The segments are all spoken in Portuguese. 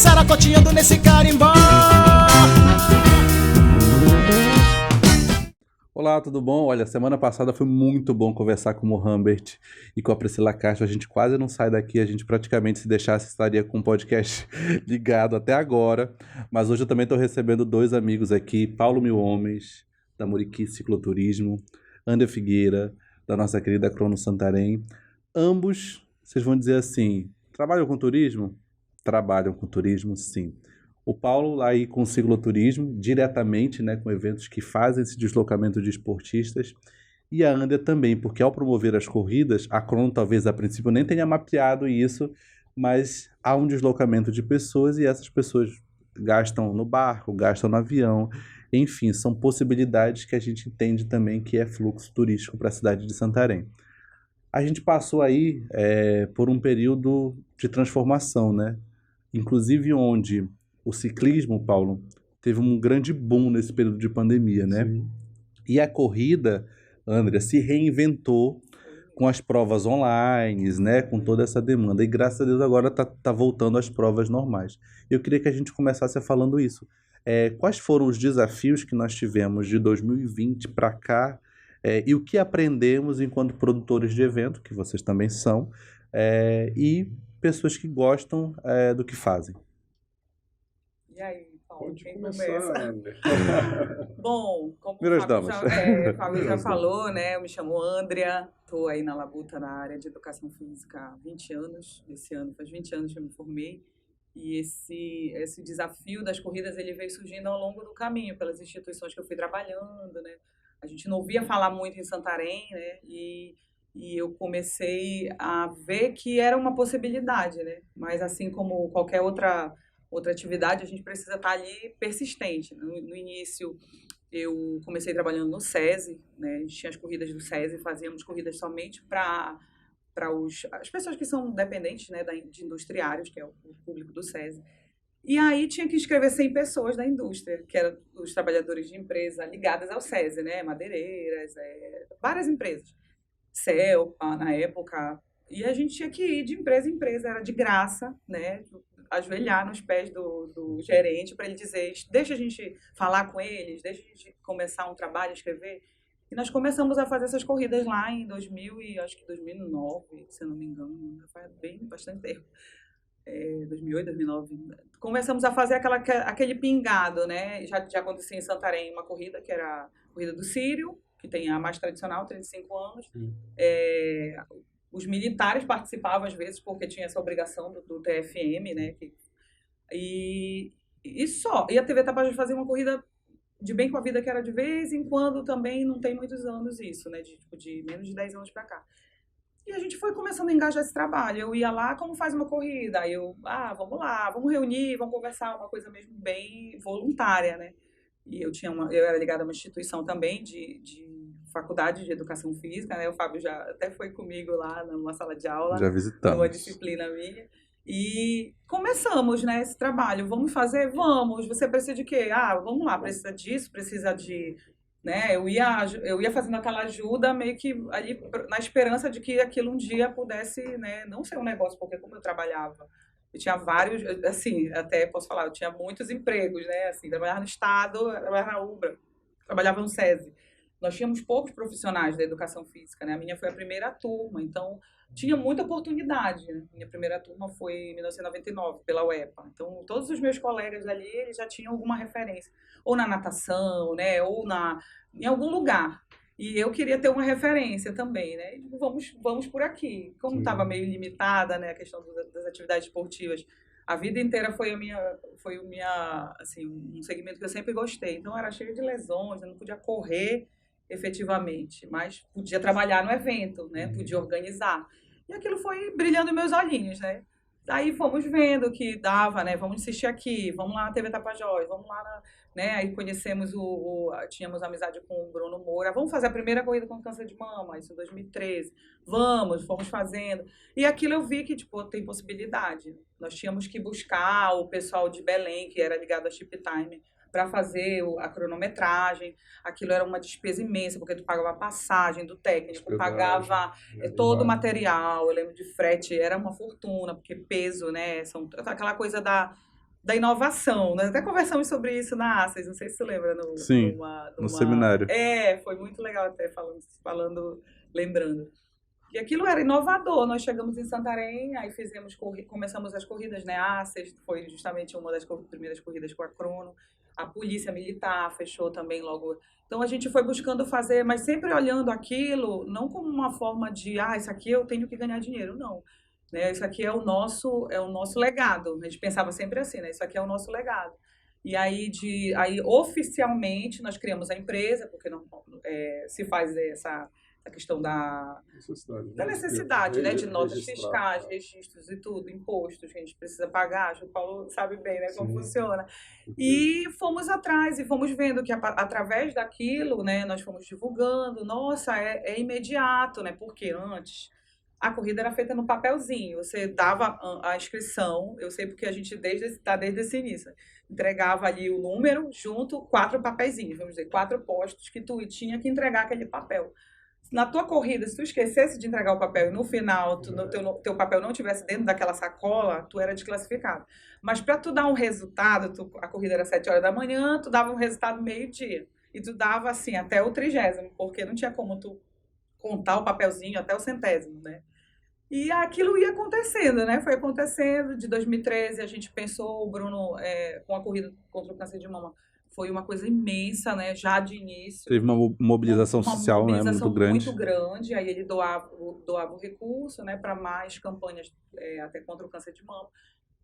saracoteando nesse carimbó. Olá, tudo bom? Olha, semana passada foi muito bom conversar com o Mohamed e com a Priscila Castro. A gente quase não sai daqui, a gente praticamente, se deixasse, estaria com o podcast ligado até agora. Mas hoje eu também estou recebendo dois amigos aqui, Paulo Mil Homens, da Muriqui Cicloturismo, Ander Figueira, da nossa querida Crono Santarém. Ambos, vocês vão dizer assim, trabalham com turismo? Trabalham com turismo, sim. O Paulo lá aí com o cicloturismo, diretamente, né, com eventos que fazem esse deslocamento de esportistas, e a Ander também, porque ao promover as corridas, a Crono talvez a princípio nem tenha mapeado isso, mas há um deslocamento de pessoas e essas pessoas gastam no barco, gastam no avião, enfim, são possibilidades que a gente entende também que é fluxo turístico para a cidade de Santarém. A gente passou aí por um período de transformação, né? Inclusive onde o ciclismo, Paulo, teve um grande boom nesse período de pandemia, né? Sim. E a corrida, André, se reinventou com as provas online, né? Com toda essa demanda. E graças a Deus agora tá voltando às provas normais. Eu queria que a gente começasse falando isso. Quais foram os desafios que nós tivemos de 2020 para cá e o que aprendemos enquanto produtores de evento, que vocês também são, e pessoas que gostam do que fazem? E aí, Paulo, Pode quem começar, começa? Ander. Bom, como Primeiras o Fábio damas. já, Fábio já Primeiras falou, né? Eu me chamo Andrea, estou aí na Labuta na área de educação física há 20 anos. Esse ano faz 20 anos que eu me formei. E esse desafio das corridas ele veio surgindo ao longo do caminho, pelas instituições que eu fui trabalhando, né? A gente não ouvia falar muito em Santarém, né? E eu comecei a ver que era uma possibilidade, né? Mas assim como qualquer outra atividade, a gente precisa estar ali persistente. No início, eu comecei trabalhando no SESI, né? A gente tinha as corridas do SESI, fazíamos corridas somente para as pessoas que são dependentes, né, de industriários, que é o público do SESI. E aí tinha que inscrever 100 pessoas da indústria, que eram os trabalhadores de empresa ligadas ao SESI, né? Madeireiras, várias empresas. Celpa, na época. E a gente tinha que ir de empresa em empresa, era de graça, né? Ajoelhar nos pés do gerente para ele dizer, deixa a gente falar com eles, deixa a gente começar um trabalho, escrever. E nós começamos a fazer essas corridas lá em 2009, se eu não me engano, faz bastante tempo. 2008, 2009. Começamos a fazer aquele pingado, né? Já acontecia em Santarém uma corrida, que era a corrida do Sírio, que tem a mais tradicional, 35 anos. Os militares participavam às vezes porque tinha essa obrigação do TFM, né? E só. E a TV Tapajós fazia uma corrida de bem com a vida que era de vez em quando também, não tem muitos anos isso, né? De menos de 10 anos para cá. E a gente foi começando a engajar esse trabalho. Eu ia lá, como faz uma corrida? Aí vamos lá, vamos reunir, vamos conversar, uma coisa mesmo bem voluntária, né? E eu era ligada a uma instituição também de faculdade de educação física, né? O Fábio já até foi comigo lá numa sala de aula. Já visitamos. Numa disciplina minha. E começamos, né, esse trabalho. Vamos fazer? Vamos. Você precisa de quê? Vamos lá, precisa disso, precisa de... Né? Eu ia fazendo aquela ajuda meio que ali na esperança de que aquilo um dia pudesse, né, não ser um negócio, porque como eu trabalhava, eu tinha vários, assim, até posso falar, eu tinha muitos empregos, né, assim, trabalhava no Estado, trabalhava na UBRA, trabalhava no SESI. Nós tínhamos poucos profissionais da educação física, né? A minha foi a primeira turma, então tinha muita oportunidade. Minha primeira turma foi em 1999, pela UEPA. Então, todos os meus colegas ali, eles já tinham alguma referência. Ou na natação, né? Ou em algum lugar. E eu queria ter uma referência também, né? E, vamos por aqui. Como estava meio limitada, né, a questão das atividades esportivas, a vida inteira foi assim, um segmento que eu sempre gostei. Então, era cheio de lesões, eu não podia correr efetivamente, mas podia trabalhar no evento, né? Podia organizar. E aquilo foi brilhando em meus olhinhos, né? Aí fomos vendo que dava, né? Vamos insistir aqui, vamos lá na TV Tapajós, vamos lá, né? Aí conhecemos tínhamos amizade com o Bruno Moura. Vamos fazer a primeira corrida com câncer de mama, isso em 2013. Fomos fazendo. E aquilo eu vi que, tipo, tem possibilidade. Nós tínhamos que buscar o pessoal de Belém, que era ligado a Chip Time, para fazer a cronometragem. Aquilo era uma despesa imensa, porque tu pagava a passagem do técnico, pagava todo o material, eu lembro de frete, era uma fortuna, porque peso, né, aquela coisa da inovação. Nós até conversamos sobre isso na ACES, não sei se você lembra. Sim, no seminário. Foi muito legal até lembrando. E aquilo era inovador. Nós chegamos em Santarém, aí começamos as corridas, né? A ACES foi justamente uma das primeiras corridas com a Crono. A Polícia Militar fechou também logo. Então a gente foi buscando fazer, mas sempre olhando aquilo, não como uma forma de, isso aqui eu tenho que ganhar dinheiro, não. Né? Isso aqui é o nosso legado. A gente pensava sempre assim, né? Isso aqui é o nosso legado. E aí oficialmente nós criamos a empresa, porque não se faz essa questão da necessidade, né, de notas fiscais, registros e tudo, impostos que a gente precisa pagar. Acho que o Paulo sabe bem, né, como funciona. E fomos atrás e fomos vendo que através daquilo, né, nós fomos divulgando. Nossa, é imediato, né? Porque antes a corrida era feita no papelzinho. Você dava a inscrição, eu sei porque a gente está desde esse início. Entregava ali o número junto, 4 papeizinhos, vamos dizer, 4 postos que tu tinha que entregar aquele papel. Na tua corrida, se tu esquecesse de entregar o papel e no final teu papel não estivesse dentro daquela sacola, tu era desclassificado. Mas para tu dar um resultado, a corrida era 7 horas da manhã, tu dava um resultado meio-dia. E tu dava assim até o 30º, porque não tinha como tu contar o papelzinho até o 100º, né? E aquilo ia acontecendo, né? Foi acontecendo. De 2013 a gente pensou, o Bruno, com a corrida contra o câncer de mama, foi uma coisa imensa, né? Já de início. Teve uma mobilização social, né? Muito grande. Muito grande. Aí ele doava o recurso, né? Para mais campanhas até contra o câncer de mama.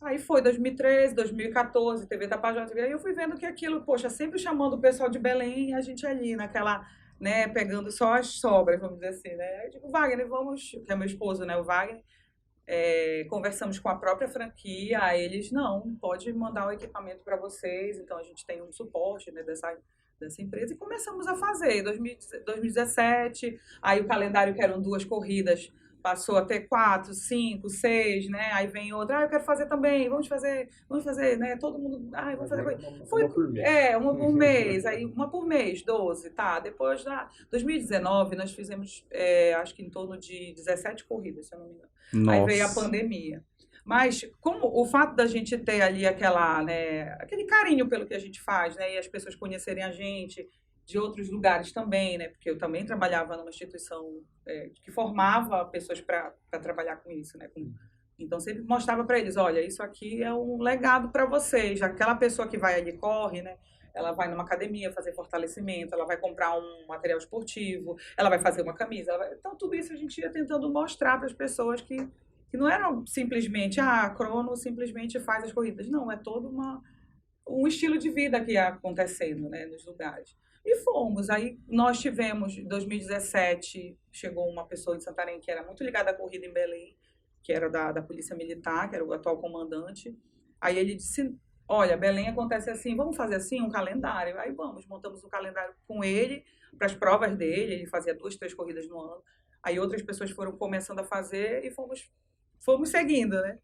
Aí foi 2013, 2014, TV Tapajós. Aí eu fui vendo que aquilo, poxa, sempre chamando o pessoal de Belém e a gente ali naquela, né? Pegando só as sobras, vamos dizer assim, né? Eu digo, Wagner, que é meu esposo, né? O Wagner. Conversamos com a própria franquia, eles não, pode mandar o equipamento para vocês, então a gente tem um suporte, né, dessa empresa, e começamos a fazer. Em 2017, aí o calendário, que eram 2 corridas, passou a ter 4, 5, 6, né? Aí vem outra, eu quero fazer também, vamos fazer, né? Todo mundo, vamos fazer. Uma por mês. Uma por mês, aí uma por mês, 12, tá? Depois, 2019, nós fizemos, acho que em torno de 17 corridas, se eu não me engano. Nossa. Aí veio a pandemia. Mas como o fato da gente ter ali aquele carinho pelo que a gente faz, né? E as pessoas conhecerem a gente de outros lugares também, né? Porque eu também trabalhava numa instituição que formava pessoas para trabalhar com isso, né? Então sempre mostrava para eles, olha, isso aqui é um legado para vocês. Aquela pessoa que vai ali corre, né? Ela vai numa academia fazer fortalecimento, ela vai comprar um material esportivo, ela vai fazer uma camisa. Então tudo isso a gente ia tentando mostrar para as pessoas que não era simplesmente a Crono simplesmente faz as corridas. Não, é todo um estilo de vida que ia acontecendo, né, nos lugares. E fomos. Aí nós tivemos, em 2017, chegou uma pessoa de Santarém que era muito ligada à corrida em Belém, que era da Polícia Militar, que era o atual comandante. Aí ele disse, olha, Belém acontece assim, vamos fazer assim, um calendário. Aí montamos um calendário com ele, para as provas dele, ele fazia 2, 3 corridas no ano. Aí outras pessoas foram começando a fazer e fomos seguindo, né?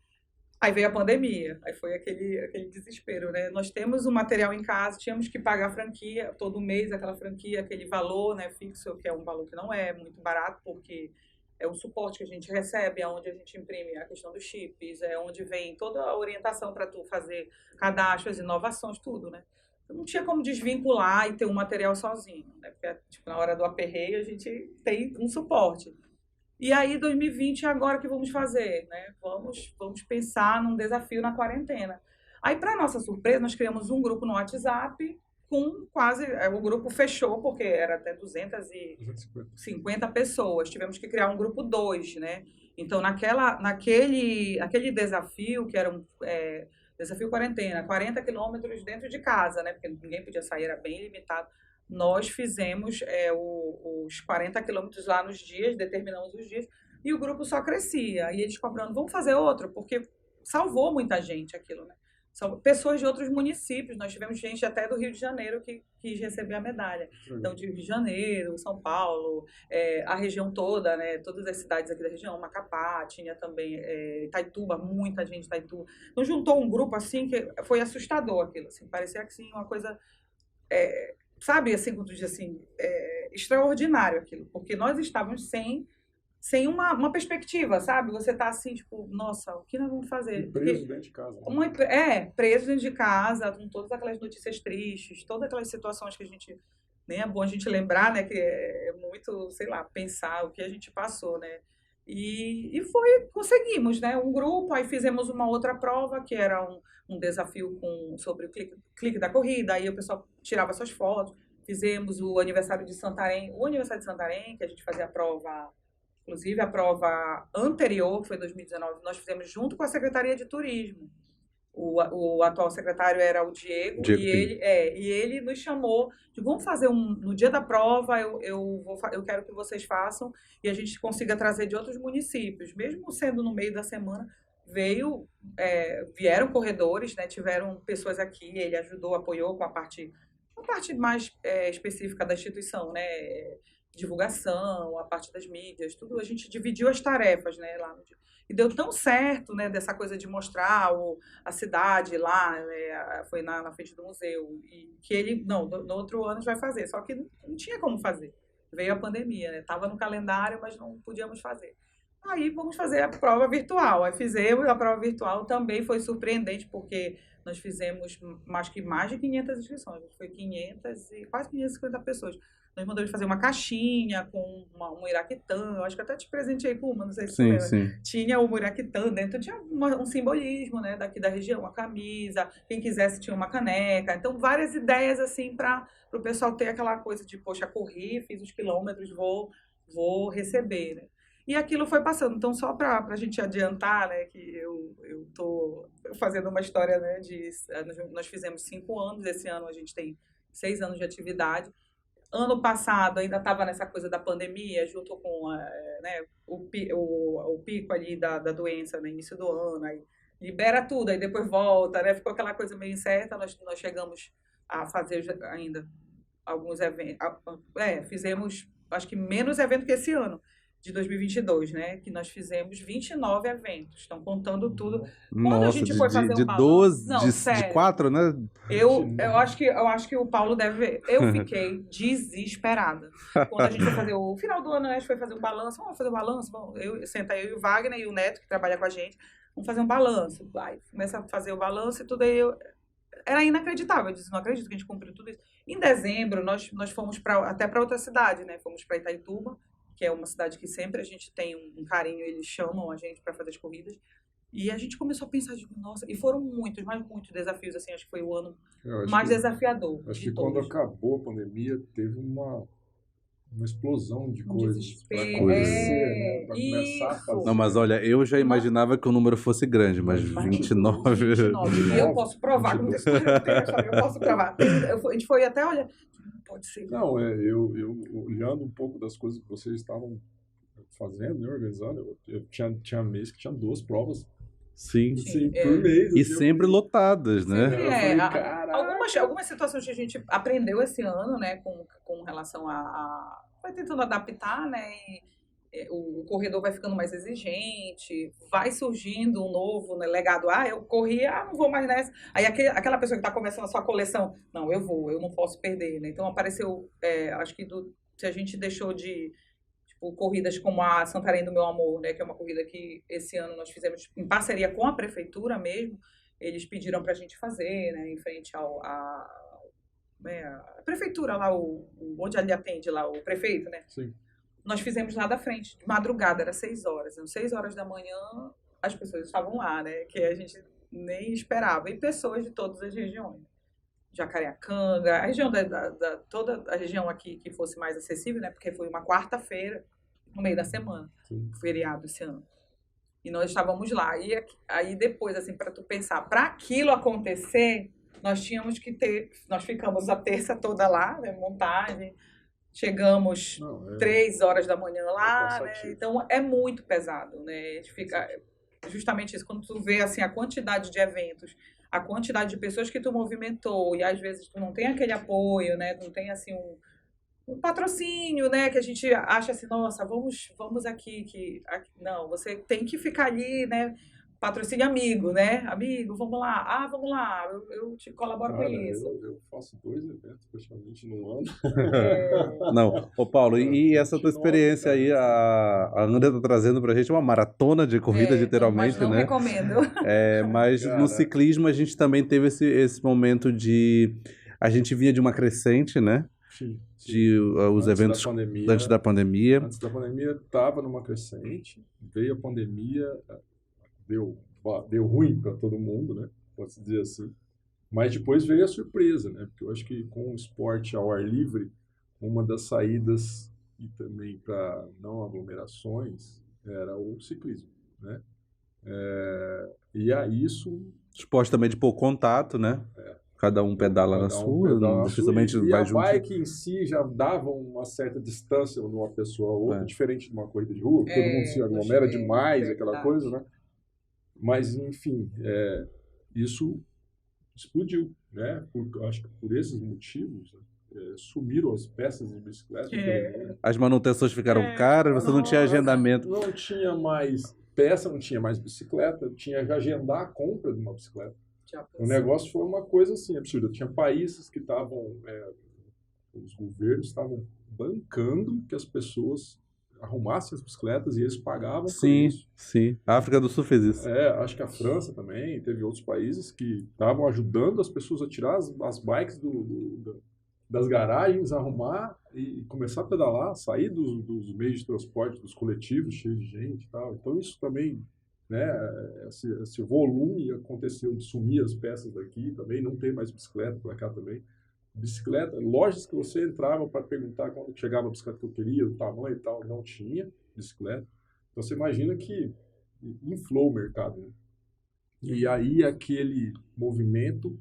Aí veio a pandemia, aí foi aquele desespero, né? Nós temos o material em casa, tínhamos que pagar a franquia, todo mês aquela franquia, aquele valor, né, fixo, que é um valor que não é muito barato, porque é o suporte que a gente recebe, é onde a gente imprime a questão dos chips, é onde vem toda a orientação para tu fazer cadastros, inovações, tudo, né? Não tinha como desvincular e ter um material sozinho, né? Porque na hora do aperreio a gente tem um suporte. E aí, 2020 é agora que vamos fazer, né? Vamos pensar num desafio na quarentena. Aí, para nossa surpresa, nós criamos um grupo no WhatsApp com o grupo fechou, porque era até 250 pessoas. Tivemos que criar um grupo 2, né? Então, naquele desafio, que era desafio quarentena, 40 quilômetros dentro de casa, né? Porque ninguém podia sair, era bem limitado. Nós fizemos os 40 quilômetros lá nos dias, determinamos os dias, e o grupo só crescia. E eles cobrando, vamos fazer outro, porque salvou muita gente aquilo, né? Pessoas de outros municípios, nós tivemos gente até do Rio de Janeiro que quis receber a medalha. Então, de Rio de Janeiro, São Paulo, a região toda, né? Todas as cidades aqui da região, Macapá, tinha também Itaituba, muita gente de Itaituba. Então, juntou um grupo assim que foi assustador aquilo, assim, parecia que assim, uma coisa... sabe, assim, como tu diz assim, extraordinário aquilo, porque nós estávamos sem sem uma perspectiva, sabe? Você tá assim, tipo, nossa, o que nós vamos fazer? E preso dentro de casa. Preso dentro de casa, com todas aquelas notícias tristes, todas aquelas situações que a gente, nem é bom a gente lembrar, né? Que é muito, sei lá, pensar o que a gente passou, né? Conseguimos, né? Um grupo, aí fizemos uma outra prova, que era um desafio sobre o clique da corrida, aí o pessoal tirava suas fotos. Fizemos o aniversário de Santarém, que a gente fazia a prova, inclusive a prova anterior, que foi 2019, nós fizemos junto com a Secretaria de Turismo. O atual secretário era o Diego e ele nos chamou de vamos fazer no dia da prova, eu quero que vocês façam e a gente consiga trazer de outros municípios, mesmo sendo no meio da semana, vieram corredores, né, tiveram pessoas aqui, ele ajudou, apoiou com a parte mais específica da instituição, né, divulgação, a parte das mídias, tudo, a gente dividiu as tarefas, né, lá no dia. E deu tão certo, né, dessa coisa de mostrar a cidade lá, né, foi na frente do museu, e que ele, não, no outro ano a gente vai fazer, só que não tinha como fazer. Veio a pandemia, né, estava no calendário, mas não podíamos fazer. Aí vamos fazer a prova virtual. Aí fizemos a prova virtual, também foi surpreendente, porque nós fizemos mais de 500 inscrições, foi 500 e quase 550 pessoas. Nós mandamos fazer uma caixinha com um iraquitã, eu acho que até te presenteei com uma, não sei se você lembra. Sim. Tinha o iraquitã dentro, tinha um simbolismo, né, daqui da região, uma camisa, quem quisesse tinha uma caneca. Então, várias ideias assim para o pessoal ter aquela coisa de, poxa, corri, fiz os quilômetros, vou receber, né? E aquilo foi passando. Então, só para a gente adiantar, né, que eu estou fazendo uma história, né, nós fizemos 5 anos, esse ano a gente tem 6 anos de atividade. Ano passado ainda estava nessa coisa da pandemia, junto com né, o pico ali da doença no início do ano, aí libera tudo, aí depois volta, né? Ficou aquela coisa meio incerta, nós chegamos a fazer ainda alguns eventos, fizemos, acho que menos evento que esse ano, de 2022, né? Que nós fizemos 29 eventos, estão contando tudo. Quando a gente foi fazer de um balanço, 12, de 4, né? Eu acho que o Paulo deve ver. Eu fiquei desesperada. Quando a gente foi fazer o final do ano, a gente foi fazer um balanço. Vamos fazer um balanço? Senta eu e o Wagner e o Neto, que trabalha com a gente. Vamos fazer um balanço. Vai, começa a fazer o balanço e tudo aí. Era inacreditável. Eu disse, não acredito que a gente cumpriu tudo isso. Em dezembro, nós fomos até para outra cidade, né? Fomos para Itaituba, que é uma cidade que sempre a gente tem um carinho, eles chamam a gente para fazer as corridas. E a gente começou a pensar, nossa, e foram muitos desafios, assim, acho que foi o ano mais desafiador. Acho que quando acabou a pandemia, teve uma explosão de coisas para acontecer, né? Para começar a fazer. Não, mas olha, eu já imaginava que o número fosse grande, mas 29... E eu posso provar, como eu posso provar. A gente foi até, olha, pode ser. Não, eu olhando um pouco das coisas que vocês estavam fazendo, né, organizando, eu tinha mês que tinha 2 provas. Sim, por mês. E sempre lotadas, né? Algumas situações que a gente aprendeu esse ano, né, com relação vai tentando adaptar, né, o corredor vai ficando mais exigente, vai surgindo um novo, né, legado, eu corri, não vou mais nessa. Aí aquela pessoa que está começando a sua coleção, não, eu não posso perder, né? Então apareceu, acho que se a gente deixou de corridas como a Santarém do Meu Amor, né, que é uma corrida que esse ano nós fizemos em parceria com a prefeitura mesmo, eles pediram para a gente fazer, né, em frente a prefeitura lá, onde ali atende lá o prefeito, né? Sim. Nós fizemos lá da frente, de madrugada, era 6 horas. Às 6 horas da manhã, as pessoas estavam lá, né, que a gente nem esperava, e pessoas de todas as regiões. Jacareacanga, a região toda a região aqui que fosse mais acessível, né? Porque foi uma quarta-feira, no meio da semana, feriado esse ano. E nós estávamos lá. E aí depois, assim, para tu pensar, para aquilo acontecer, nós ficamos a terça toda lá, né? Montagem, chegamos 3 horas da manhã lá, né? Então é muito pesado, né? A gente fica justamente isso, quando tu vê assim a quantidade de eventos, a quantidade de pessoas que tu movimentou, e às vezes tu não tem aquele apoio, né? Tu não tem assim um patrocínio, né? Que a gente acha assim, nossa, vamos aqui, não, você tem que ficar ali, né? patrocínio amigo, né? Amigo, vamos lá. Ah, vamos lá, eu te colaboro com Cara, isso. eu faço 2 eventos praticamente no ano. Não, ô Paulo, e essa tua experiência aí, a Andrea tá trazendo pra gente uma maratona de corrida, literalmente, mas não né? recomendo. Mas Cara. no ciclismo a gente também teve esse momento de... A gente vinha de uma crescente, né? Sim. De os Antes eventos da pandemia, antes da pandemia. Antes da pandemia estava numa crescente, veio a pandemia, deu ruim para todo mundo, né? Pode-se dizer assim. Mas depois veio a surpresa, né? Porque eu acho que com o esporte ao ar livre, uma das saídas e também para não aglomerações era o ciclismo, né? E aí isso Esporte também de pouco contato, né? Cada um pedala na cada um sua, pedala na sua, dificilmente e vai a junto. bike em si já dava uma certa distância de uma pessoa a outra, É. diferente de uma corrida de rua, que todo mundo se aglomera demais, aquela verdade. coisa, né? Mas, enfim, isso explodiu, né? Acho que por esses motivos, né? Sumiram as peças de bicicleta. As manutenções ficaram caras, você não tinha Nossa, agendamento. Não tinha mais peça, não tinha mais bicicleta, tinha que agendar a compra de uma bicicleta. O negócio foi uma coisa assim absurda. Tinha países que estavam, os governos estavam bancando que as pessoas arrumassem as bicicletas e eles pagavam por Sim, isso. sim. A África do Sul fez isso. Acho que a França também, teve outros países que estavam ajudando as pessoas a tirar as bikes das garagens, arrumar e começar a pedalar, sair dos meios de transporte, dos coletivos cheios de gente e tal. Então isso também, né, esse volume aconteceu de sumir as peças daqui também, não tem mais bicicleta para cá também. Bicicleta, lojas que você entrava para perguntar quando chegava a bicicleta que eu queria, o tamanho e tal, não tinha bicicleta. Então você imagina que inflou o mercado, né? E aí aquele movimento,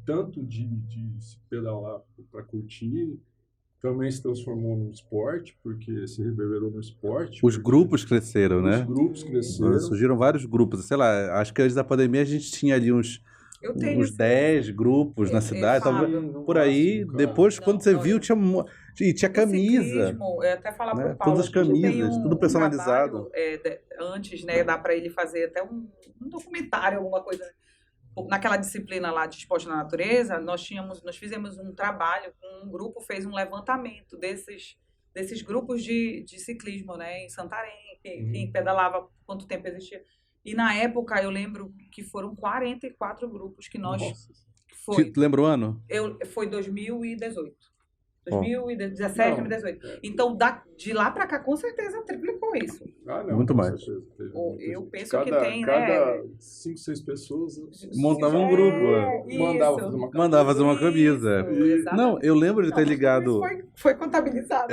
tanto de se pedalar para curtir, também se transformou num esporte, porque se reverberou no esporte. Os grupos cresceram, né? Os grupos cresceram. Surgiram vários grupos. Sei lá, acho que antes da pandemia a gente tinha ali uns 10 grupos na cidade. Por aí, depois, quando você viu, tinha camisa. Ciclismo, eu até falar né? pro Paulo, Todas as camisas, tudo personalizado. Antes, né, dá para ele fazer até um documentário, alguma coisa. Naquela disciplina lá de esporte na natureza, nós fizemos um trabalho, um grupo fez um levantamento desses grupos de ciclismo, né, em Santarém, quem pedalava, quanto tempo existia. E na época eu lembro que foram 44 grupos que nós... Tu lembra o ano? Foi 2018. 2017, 2018. Então, de lá para cá, com certeza, triplicou isso. Não, muito mais. Eu penso que tem, cada 5, 6 pessoas montava um grupo. Mandava fazer uma camisa. Não, eu lembro de ter ligado... Foi contabilizado.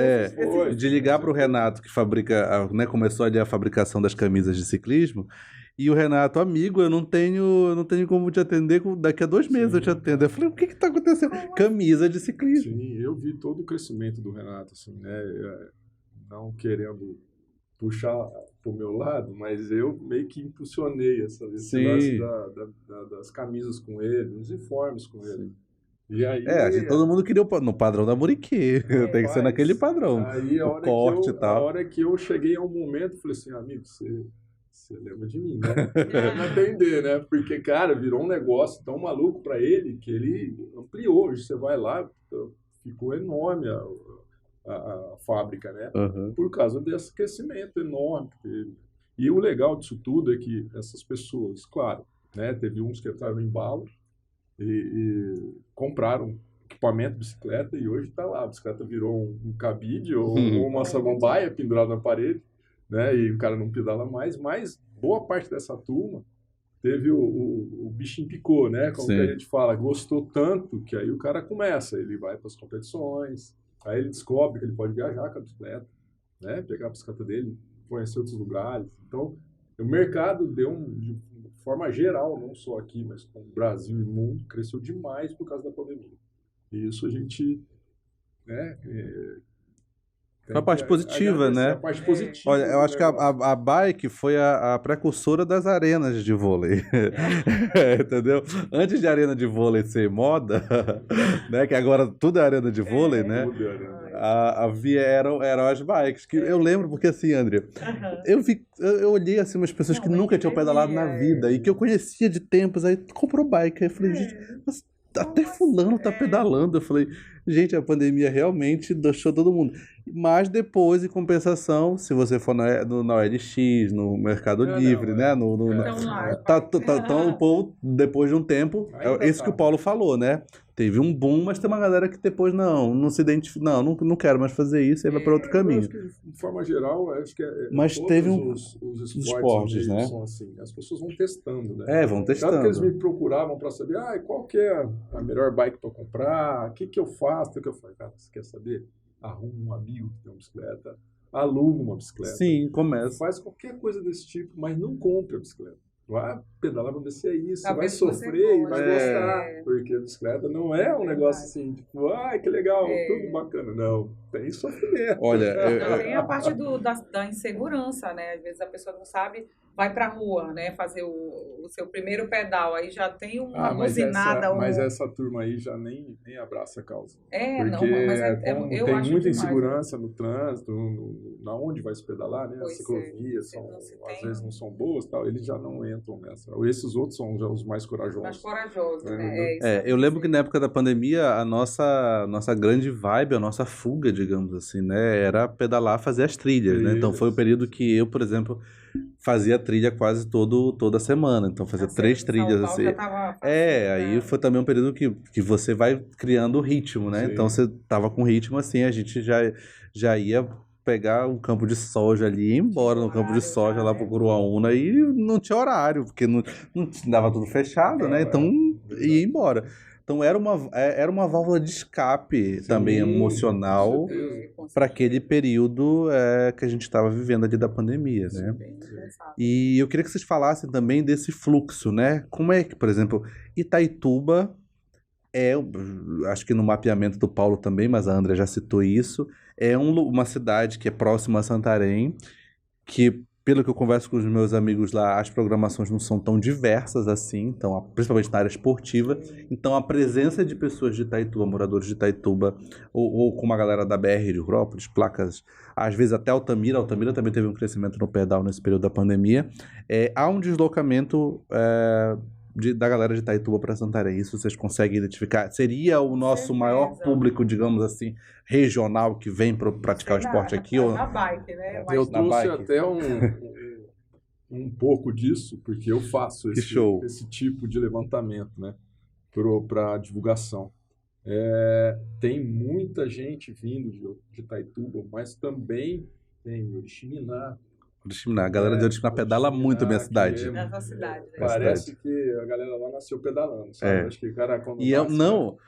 De ligar para o Renato, que fabrica, né, começou ali a fabricação das camisas de ciclismo. E o Renato, amigo, eu não tenho como te atender, daqui a 2 meses eu te atendo. Eu falei, o que está acontecendo? Camisa de ciclismo. Sim, eu vi todo o crescimento do Renato, assim, né? Não querendo puxar pro meu lado, mas eu meio que impulsionei esse lance das camisas com ele, dos uniformes com ele. E aí, todo mundo queria no padrão da Muriqui. Tem que ser naquele padrão. Aí o corte e tal. A hora que eu cheguei ao momento, falei assim, amigo, você lembra de mim, né? Não atender, né? Porque, cara, virou um negócio tão maluco para ele que ele ampliou. Hoje você vai lá, ficou enorme a fábrica, né? Uhum. Por causa desse aquecimento enorme que teve. E o legal disso tudo é que essas pessoas, claro, né? Teve uns que entraram no embalo e compraram equipamento de bicicleta e hoje está lá. A bicicleta virou um cabide ou uma samambaia pendurada na parede. Né? E o cara não pedala mais, mas boa parte dessa turma teve o bichinho picou, né? Como que a gente fala, gostou tanto que aí o cara começa, ele vai para as competições, aí ele descobre que ele pode viajar com a bicicleta, né? Pegar a bicicleta dele, conhecer outros lugares. Então, o mercado deu de forma geral, não só aqui, mas como Brasil e mundo, cresceu demais por causa da pandemia. E isso a gente, né? Foi a parte positiva, né? A parte positiva. Olha, eu acho que a bike foi a precursora das arenas de vôlei. Entendeu? Antes de arena de vôlei ser moda, né? Que agora tudo é arena de vôlei, né? eram as bikes. Que eu lembro, porque assim, André, Aham. eu olhei assim umas pessoas que Não, nunca tinham pedalado na é. vida e que eu conhecia de tempos, aí comprou bike. Aí eu falei, gente, mas até Como fulano tá assim? pedalando. Eu falei, gente, a pandemia realmente deixou todo mundo. Mas depois, em compensação, se você for na OLX, no Mercado Não, Livre, né? Então lá, Então, o povo, depois de um tempo, Ainda é isso que tá. o Paulo falou, né? Teve um boom, mas tem uma galera que depois não se identifica, não quero mais fazer isso, aí vai para outro Eu caminho. acho que, de forma geral, acho que Mas todos teve os esportes, meio né? são assim. As pessoas vão testando, né? Vão Tanto que eles testando. me procuravam para saber, qual que é a melhor bike para comprar, o que que eu faço, o que eu faço. Cara, você quer saber? Arruma um amigo que tem uma bicicleta, aluga uma bicicleta. Sim, começa. Faz qualquer coisa desse tipo, mas não compre a bicicleta. Vai pedalar pra ver se é isso. Você vai Talvez você sofrer e vai goste. gostar. Porque a bicicleta não é um negócio assim, tipo, que legal, tudo bacana. Não, tem sofrimento. Olha, Não, tem a parte da insegurança, né? Às vezes a pessoa não sabe, vai pra rua, né? Fazer o seu primeiro pedal, aí já tem uma buzinada. Mas essa turma aí já nem abraça a causa. Não, Porque mas como eu tem acho muita demais, insegurança no trânsito, na onde vai se pedalar, né? As Pois é, ciclovias não se às tem vezes não são boas, tal, eles já não entram nessa. Esses outros são já os mais corajosos. mais corajosos, né? É, Isso eu lembro que na época da pandemia, a nossa grande vibe, a nossa fuga, digamos assim, né? Era pedalar, fazer as trilhas, né? Então foi o período que eu, por exemplo, fazia trilha quase toda semana. Então fazia Tá 3 certo, trilhas São Paulo assim. já tava fazendo, Aí foi também um período que você vai criando o ritmo, né? Sim. Então você tava com ritmo assim, a gente já ia pegar um campo de soja ali e ir embora no campo de horário soja já, lá né? pro Curuaúna e não tinha horário, porque não dava tudo fechado, né? Então ia embora. Então era uma válvula de escape também emocional com certeza. para aquele período que a gente estava vivendo ali da pandemia, né? Bem pensado. E eu queria que vocês falassem também desse fluxo, né? Como é que, por exemplo, Itaituba acho que no mapeamento do Paulo também, mas a Andrea já citou isso, é uma cidade que é próxima a Santarém, que, pelo que eu converso com os meus amigos lá, as programações não são tão diversas assim, então, principalmente na área esportiva. Então, a presença de pessoas de Itaituba, moradores de Itaituba, ou com uma galera da BR de Rurópolis, placas, às vezes até Altamira também teve um crescimento no pedal nesse período da pandemia, há um deslocamento da galera de Itaituba para Santarém. Isso vocês conseguem identificar? Seria o nosso maior público, digamos assim, regional que vem para praticar o esporte aqui? Na bike, né? Eu Na trouxe bike. até um pouco disso, porque eu faço Que show. esse tipo de levantamento, né? Para divulgação. Tem muita gente vindo de Itaituba, mas também tem Oriximiná. A galera de Oriximiná pedala muito a minha cidade. Nessa cidade, né? Parece que a galera lá nasceu pedalando, sabe? Acho que o cara, quando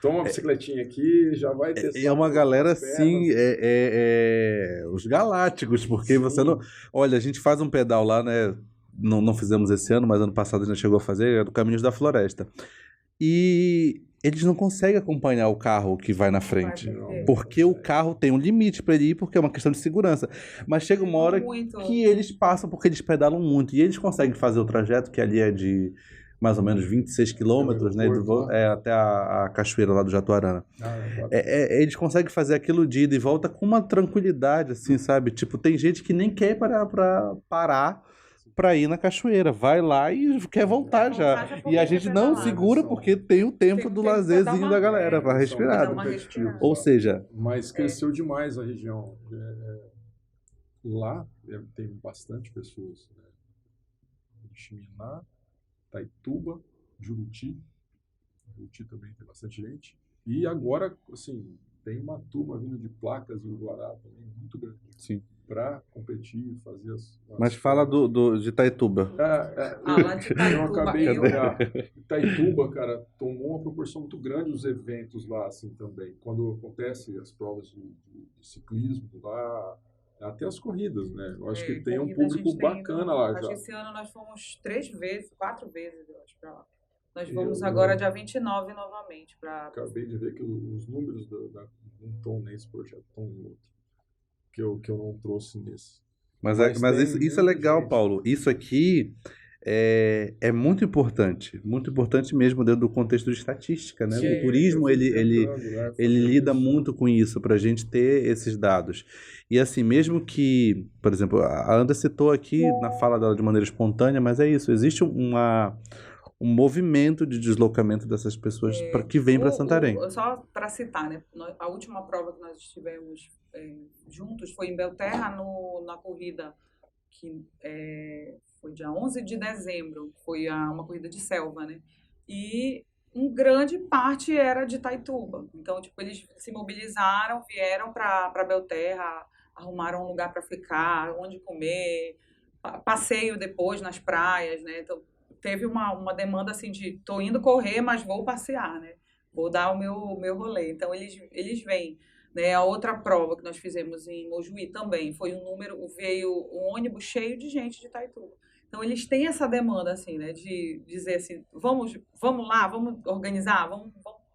toma uma bicicletinha aqui, já vai testar. É uma galera, assim, os galácticos, porque você não... Olha, a gente faz um pedal lá, né? Não fizemos esse ano, mas ano passado a gente chegou a fazer, do Caminhos da Floresta. E eles não conseguem acompanhar o carro que vai na frente. Porque o carro tem um limite para ele ir, porque é uma questão de segurança. Mas chega uma hora que eles passam, porque eles pedalam muito. E eles conseguem fazer o trajeto, que ali é de mais ou menos 26 quilômetros, né? Até a cachoeira lá do Jatuarana. Eles conseguem fazer aquilo de ida e volta com uma tranquilidade, assim, sabe? Tipo, tem gente que nem quer parar para ir na cachoeira, vai lá e quer voltar já. E a gente não segura porque tem o tempo do lazerzinho da galera para respirar. Ou seja, mas cresceu demais a região. Lá tem bastante pessoas. Oriximiná, Itaituba, Juruti. Juruti também tem bastante gente. E agora, assim, tem uma turma vindo de Placas e Uruguará também muito grande. Sim. Para competir, fazer Mas fala de Itaituba. Lá de Itaituba. Eu acabei de olhar. Itaituba, cara, tomou uma proporção muito grande os eventos lá, assim, também. Quando acontecem as provas de ciclismo lá, até as corridas, né? Eu acho que tem um público bacana lá já. Acho que esse ano nós fomos 4 vezes, eu acho, para lá. Nós vamos agora dia 29 novamente. Acabei de ver que os números não estão nesse projeto, estão em outro. Que eu não trouxe nesse. Mas isso é legal, gente. Paulo. Isso aqui é muito importante mesmo dentro do contexto de estatística, né? O turismo, ele lida muito com isso, para a gente ter esses dados. E assim, mesmo que, por exemplo, a Andra citou aqui na fala dela de maneira espontânea, mas é isso, existe um movimento de deslocamento dessas pessoas que vêm para Santarém. Só para citar, né? A última prova que nós estivemos juntos foi em Belterra, na corrida que foi dia 11 de dezembro, foi uma corrida de selva, né? E grande parte era de Itaituba. Então, tipo, eles se mobilizaram, vieram para Belterra, arrumaram um lugar para ficar, onde comer, passeio depois nas praias, né? Então, teve uma demanda assim de tô indo correr, mas vou passear, né? Vou dar o meu rolê. Então, eles vêm. Né? A outra prova que nós fizemos em Mojuí também veio um ônibus cheio de gente de Itaituba. Então, eles têm essa demanda, assim, né? De dizer assim, vamos lá, vamos organizar, vamos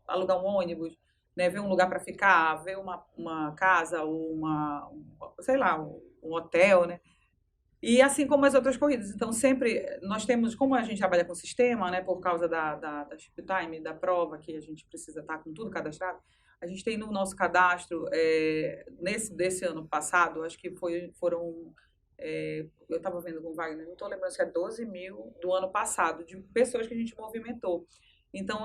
alugar um ônibus, né? Ver um lugar para ficar, ver uma casa, ou sei lá, um hotel, né? E assim como as outras corridas. Então, sempre nós temos, como a gente trabalha com sistema, né? Por causa da chip time, da prova, que a gente precisa estar com tudo cadastrado, a gente tem no nosso cadastro, desse ano passado, acho que foram... eu estava vendo com o Wagner, não estou lembrando se é 12 mil do ano passado, de pessoas que a gente movimentou. Então,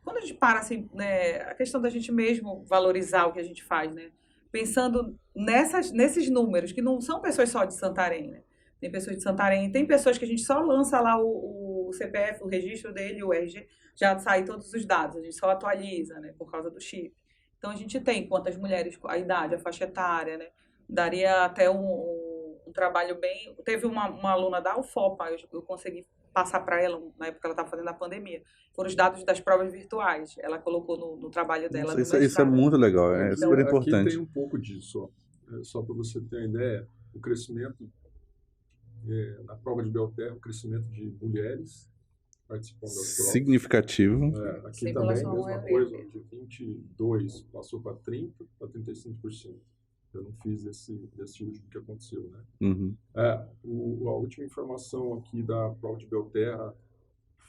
quando a gente para, assim, né, a questão da gente mesmo valorizar o que a gente faz, né? Pensando nesses números, que não são pessoas só de Santarém, né? Tem pessoas de Santarém, tem pessoas que a gente só lança lá o CPF, o registro dele, o RG, já sai todos os dados, a gente só atualiza, né, por causa do chip. Então, a gente tem quantas mulheres, a idade, a faixa etária, né? Daria até um trabalho bem... Teve uma aluna da UFOPA, eu consegui passar para ela, na época que ela estava fazendo a pandemia, foram os dados das provas virtuais. Ela colocou no trabalho dela. Isso é muito legal, é super importante. Aqui tem um pouco disso, só para você ter uma ideia, o crescimento na prova de Belterra, o crescimento de mulheres participando das provas. Significativo. Aqui também, mesma coisa, de 22 passou para 30%, para 35%. Eu não fiz esse último que aconteceu, né? Uhum. A última informação aqui da prova de Belterra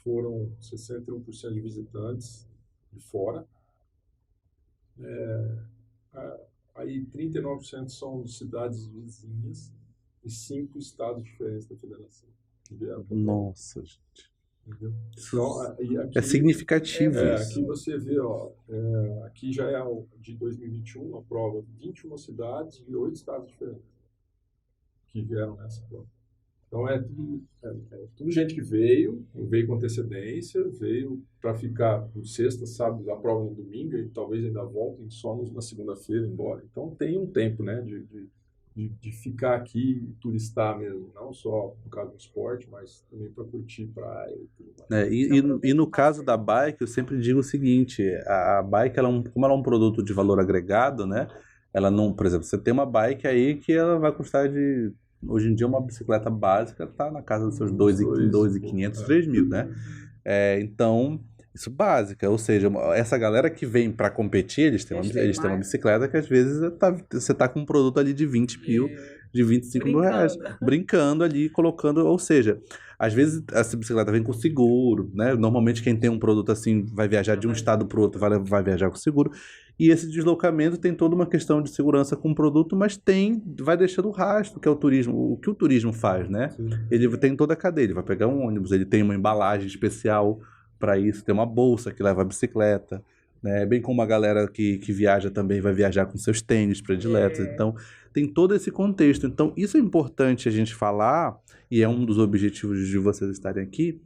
foram 61% de visitantes de fora. Aí 39% são de cidades vizinhas e 5 estados diferentes da federação. Nossa, gente. Entendeu? Então, aqui, é significativo isso. Aqui você vê, aqui já é de 2021 a prova, 21 cidades e 8 estados diferentes que vieram nessa prova. Então tudo gente que veio com antecedência, veio para ficar no sexta, sábado, a prova no domingo e talvez ainda voltem só na segunda-feira embora. Então tem um tempo, né, de ficar aqui e turistar mesmo, não só por causa do esporte, mas também para curtir praia e tudo mais. E no caso da bike, eu sempre digo o seguinte, a bike, como ela é um produto de valor agregado, né? Ela não, por exemplo, você tem uma bike aí que ela vai custar hoje em dia uma bicicleta básica está na casa dos seus 2.500, 3.000, né? Então, isso básica, ou seja, essa galera que vem para competir, eles têm uma bicicleta que às vezes você tá com um produto ali de 20 mil, de 25 mil reais, brincando ali, colocando, ou seja, às vezes essa bicicleta vem com seguro, né? Normalmente quem tem um produto assim vai viajar de um estado para o outro, vai viajar com seguro, e esse deslocamento tem toda uma questão de segurança com o produto, mas vai deixando o rastro, que é o turismo, o que o turismo faz, né? Sim. Ele tem toda a cadeia, ele vai pegar um ônibus, ele tem uma embalagem especial para isso, tem uma bolsa que leva a bicicleta, né? Bem como a galera que viaja também vai viajar com seus tênis prediletos. Então, tem todo esse contexto. Então, isso é importante a gente falar, e é um dos objetivos de vocês estarem aqui,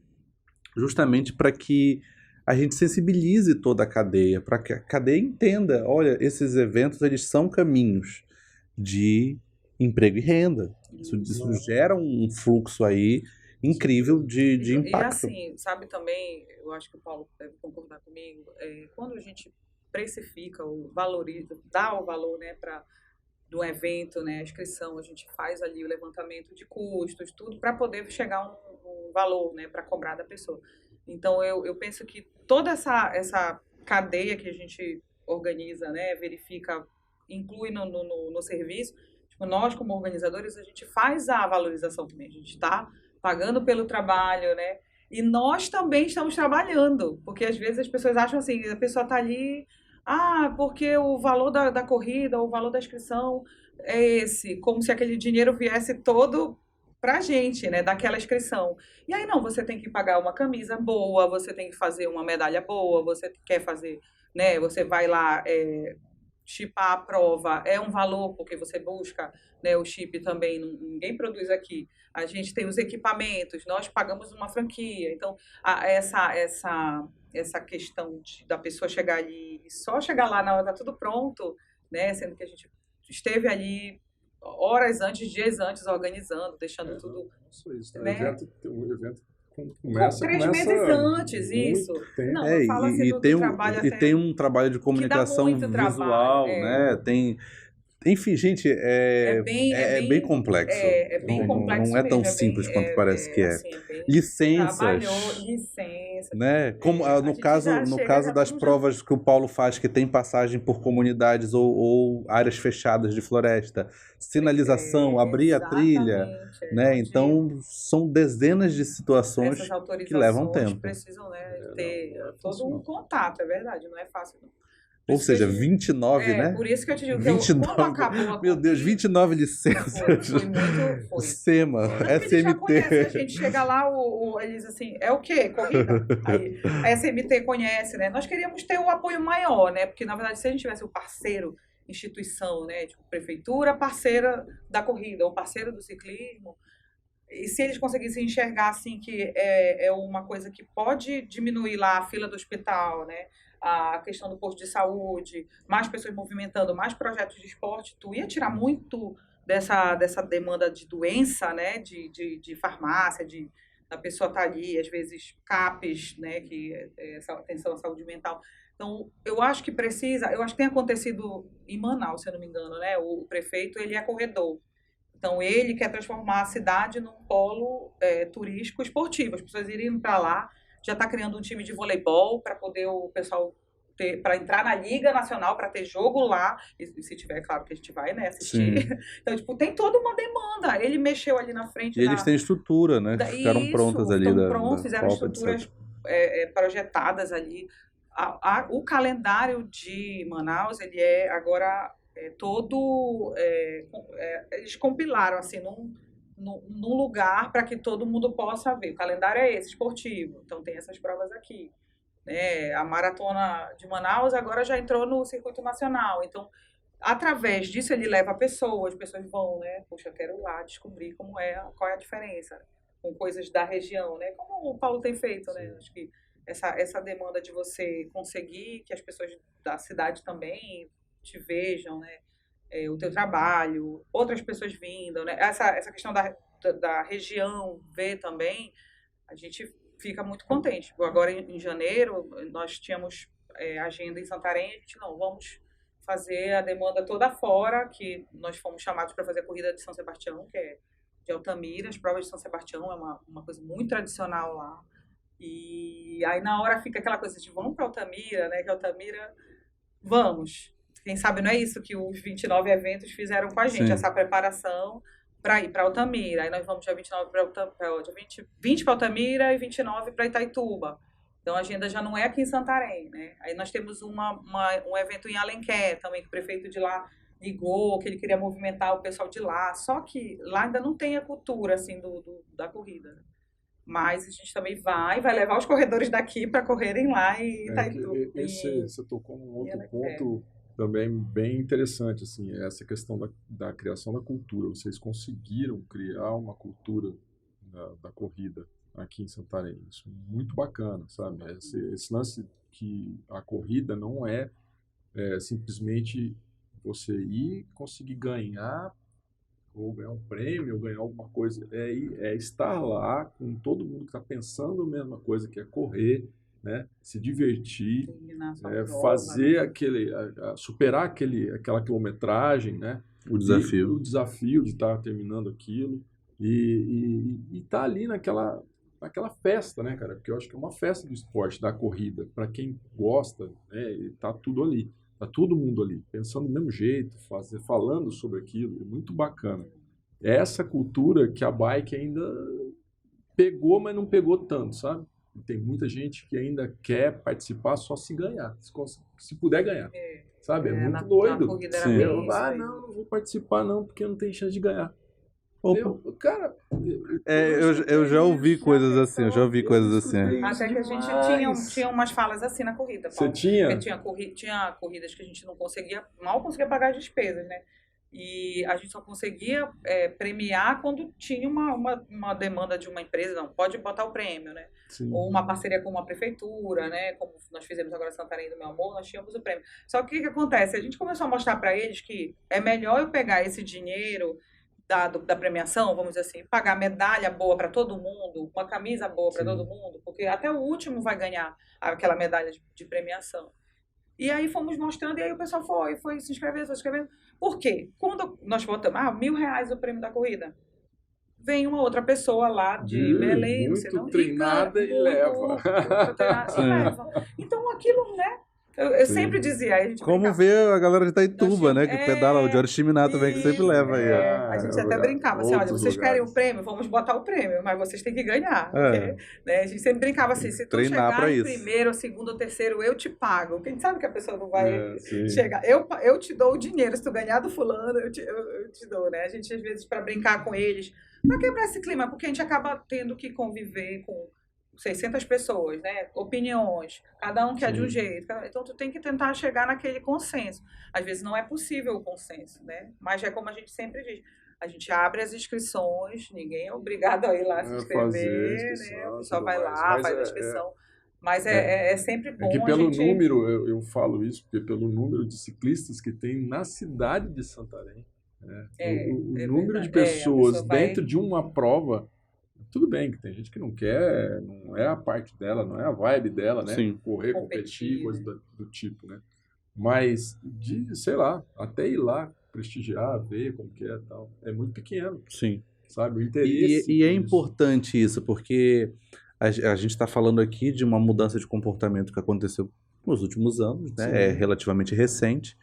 justamente para que a gente sensibilize toda a cadeia, para que a cadeia entenda, olha, esses eventos, eles são caminhos de emprego e renda. Isso gera um fluxo aí incrível de impacto. E assim, sabe também, eu acho que o Paulo deve concordar comigo, quando a gente precifica, valoriza, dá o valor, né, do evento, né, a inscrição, a gente faz ali o levantamento de custos, tudo para poder chegar a um valor, né, para cobrar da pessoa. Então, eu penso que toda essa cadeia que a gente organiza, né, verifica, inclui no serviço, tipo, nós como organizadores, a gente faz a valorização também, a gente está pagando pelo trabalho, né? E nós também estamos trabalhando, porque às vezes as pessoas acham assim, a pessoa está ali, porque o valor da corrida, o valor da inscrição é esse, como se aquele dinheiro viesse todo para a gente, né, daquela inscrição. E aí não, você tem que pagar uma camisa boa, você tem que fazer uma medalha boa, você quer fazer, né, você vai lá chipar a prova, é um valor, porque você busca, né, o chip também, ninguém produz aqui. A gente tem os equipamentos, nós pagamos uma franquia. Então, essa questão da pessoa chegar ali e só chegar lá na hora tá tudo pronto, né, sendo que a gente esteve ali horas antes, dias antes, organizando, deixando tudo... Isso, né? O evento começa 3 meses antes, isso. Tempo. Não, eu falo assim do trabalho até... tem um trabalho de comunicação visual, né? Enfim, gente, é bem complexo. É bem complexo não é tão mesmo, simples quanto parece que é. Assim, Licenças, licença. né? Como no caso das provas que o Paulo faz, que tem passagem por comunidades ou áreas fechadas de floresta, sinalização, abrir a trilha, né? Então são dezenas de situações que levam tempo. Precisam, né, ter todo um contato, é verdade, não é fácil não. Ou seja, 29, né? Por isso que eu te digo que 29, quando acabou a meu Deus, 29 licenças. Foi. SEMA, SMT. Já conhece, a gente chega lá, eles assim, é o quê? Corrida? Aí, a SMT conhece, né? Nós queríamos ter o apoio maior, né? Porque, na verdade, se a gente tivesse o parceiro, instituição, né? Tipo, prefeitura, parceira da corrida, ou parceiro do ciclismo, e se eles conseguissem enxergar, assim, que é uma coisa que pode diminuir lá a fila do hospital, né? A questão do posto de saúde, mais pessoas movimentando, mais projetos de esporte, tu ia tirar muito dessa demanda de doença, né, de farmácia, da pessoa estar ali, às vezes CAPES, né, que é essa atenção à saúde mental. Então, eu acho que tem acontecido em Manaus, se eu não me engano, né, o prefeito, ele é corredor. Então, ele quer transformar a cidade num polo turístico esportivo, as pessoas irem para lá. Já está criando um time de voleibol para poder o pessoal para entrar na Liga Nacional, para ter jogo lá, e se tiver, claro que a gente vai, né, assistir. Sim. Então, tipo, tem toda uma demanda. Ele mexeu ali na frente. E eles têm estrutura, né? Ficaram prontas ali. Estão prontos, fizeram estruturas projetadas ali. O calendário de Manaus, ele é agora todo... eles compilaram, assim, num lugar para que todo mundo possa ver. O calendário é esse, esportivo. Então, tem essas provas aqui. Né? A Maratona de Manaus agora já entrou no circuito nacional. Então, através disso, ele leva pessoas. As pessoas vão, né? Poxa, eu quero ir lá descobrir qual é a diferença com coisas da região, né? Como o Paulo tem feito, né? Acho que essa demanda de você conseguir que as pessoas da cidade também te vejam, né? O teu trabalho, outras pessoas vindo, né? Essa questão da região ver também, a gente fica muito contente. Agora, em janeiro, nós tínhamos agenda em Santarém, a gente vamos fazer a demanda toda fora, que nós fomos chamados para fazer a corrida de São Sebastião, que é de Altamira. As provas de São Sebastião é uma coisa muito tradicional lá. E aí, na hora, fica aquela coisa de vamos para Altamira, né? Que Altamira, vamos. Quem sabe não é isso que os 29 eventos fizeram com a gente, Sim. essa preparação para ir para Altamira. Aí nós vamos dia 29 dia 20 para Altamira e 29 para Itaituba. Então a agenda já não é aqui em Santarém, né? Aí nós temos um evento em Alenquer também, que o prefeito de lá ligou, que ele queria movimentar o pessoal de lá. Só que lá ainda não tem a cultura assim da corrida. Mas a gente também vai levar os corredores daqui para correrem lá em Itaituba. Você tocou num outro ponto também bem interessante, assim, essa questão da criação da cultura. Vocês conseguiram criar uma cultura da corrida aqui em Santarém. Isso é muito bacana, sabe? Esse lance que a corrida não é simplesmente você ir conseguir ganhar ou ganhar um prêmio, ou ganhar alguma coisa. É estar lá com todo mundo que está pensando a mesma coisa, que é correr, né? Se divertir, fazer superar aquela quilometragem, né? O desafio de estar terminando aquilo e estar ali naquela festa, né, cara? Porque eu acho que é uma festa do esporte, da corrida. Para quem gosta, né, tá tudo ali. Tá todo mundo ali, pensando do mesmo jeito, falando sobre aquilo. É muito bacana. É essa cultura que a bike ainda pegou, mas não pegou tanto, sabe? Tem muita gente que ainda quer participar só se ganhar, se puder ganhar, sabe? É muito doido. Na corrida era Sim. bem Eu, isso aí. não vou participar não, porque não tem chance de ganhar. Ou- Cara, eu já ouvi coisas assim, eu já ouvi coisas assim. Até que a gente tinha umas falas assim na corrida, Você Paulo. tinha? Porque tinha corridas que a gente não conseguia, mal conseguia pagar as despesas, né? E a gente só conseguia premiar quando tinha uma demanda de uma empresa, não, pode botar o prêmio, né? Sim. Ou uma parceria com uma prefeitura, né? Como nós fizemos agora em Santarém do Meu Amor, nós tínhamos o prêmio. Só que o que acontece? A gente começou a mostrar para eles que é melhor eu pegar esse dinheiro da premiação, vamos dizer assim, pagar medalha boa para todo mundo, uma camisa boa para Sim. todo mundo, porque até o último vai ganhar aquela medalha de premiação. E aí fomos mostrando, e aí o pessoal foi se inscrevendo, foi se inscrevendo. Por quê? Quando nós botamos, R$1.000 o prêmio da corrida, vem uma outra pessoa lá de Belém, não sei muito não, treinada e leva. muito treinada e leva. Então aquilo, né? Eu Sim. sempre dizia, aí a gente Como brincava. ver a galera de Itaituba, Nós né? Que pedala, o Diório Chiminá também, que sempre leva aí. ó. A gente até brincava assim, olha, outros vocês querem o lugares. prêmio? Vamos botar o prêmio, mas vocês têm que ganhar. É. Porque, né, a gente sempre brincava assim, se tu Treinar chegar pra em isso. primeiro, segundo ou terceiro, eu te pago. Quem sabe que a pessoa não vai Sim. chegar. Eu te dou o dinheiro, se tu ganhar do fulano, eu te dou, né? A gente, às vezes, para brincar com eles, para quebrar esse clima, porque a gente acaba tendo que conviver com 600 pessoas, né? Opiniões, cada um quer de um jeito. Então, tu tem que tentar chegar naquele consenso. Às vezes não é possível o consenso, né? Mas é como a gente sempre diz, a gente abre as inscrições, ninguém é obrigado a ir lá se inscrever, né? O pessoal vai lá, faz a inscrição. Mas é sempre bom É que pelo a gente... número, eu falo isso, porque pelo número de ciclistas que tem na cidade de Santarém, né? O número verdade. de pessoas A pessoa vai- dentro de uma prova, tudo bem que tem gente que não quer, não é a parte dela, não é a vibe dela, né? Sim. Correr, competir, coisa do tipo, né? Mas, sei lá, até ir lá prestigiar, ver como que é e tal, é muito pequeno, Sim. sabe? O interesse. E é por isso. importante isso, porque a gente está falando aqui de uma mudança de comportamento que aconteceu nos últimos anos, né? Sim. É relativamente recente.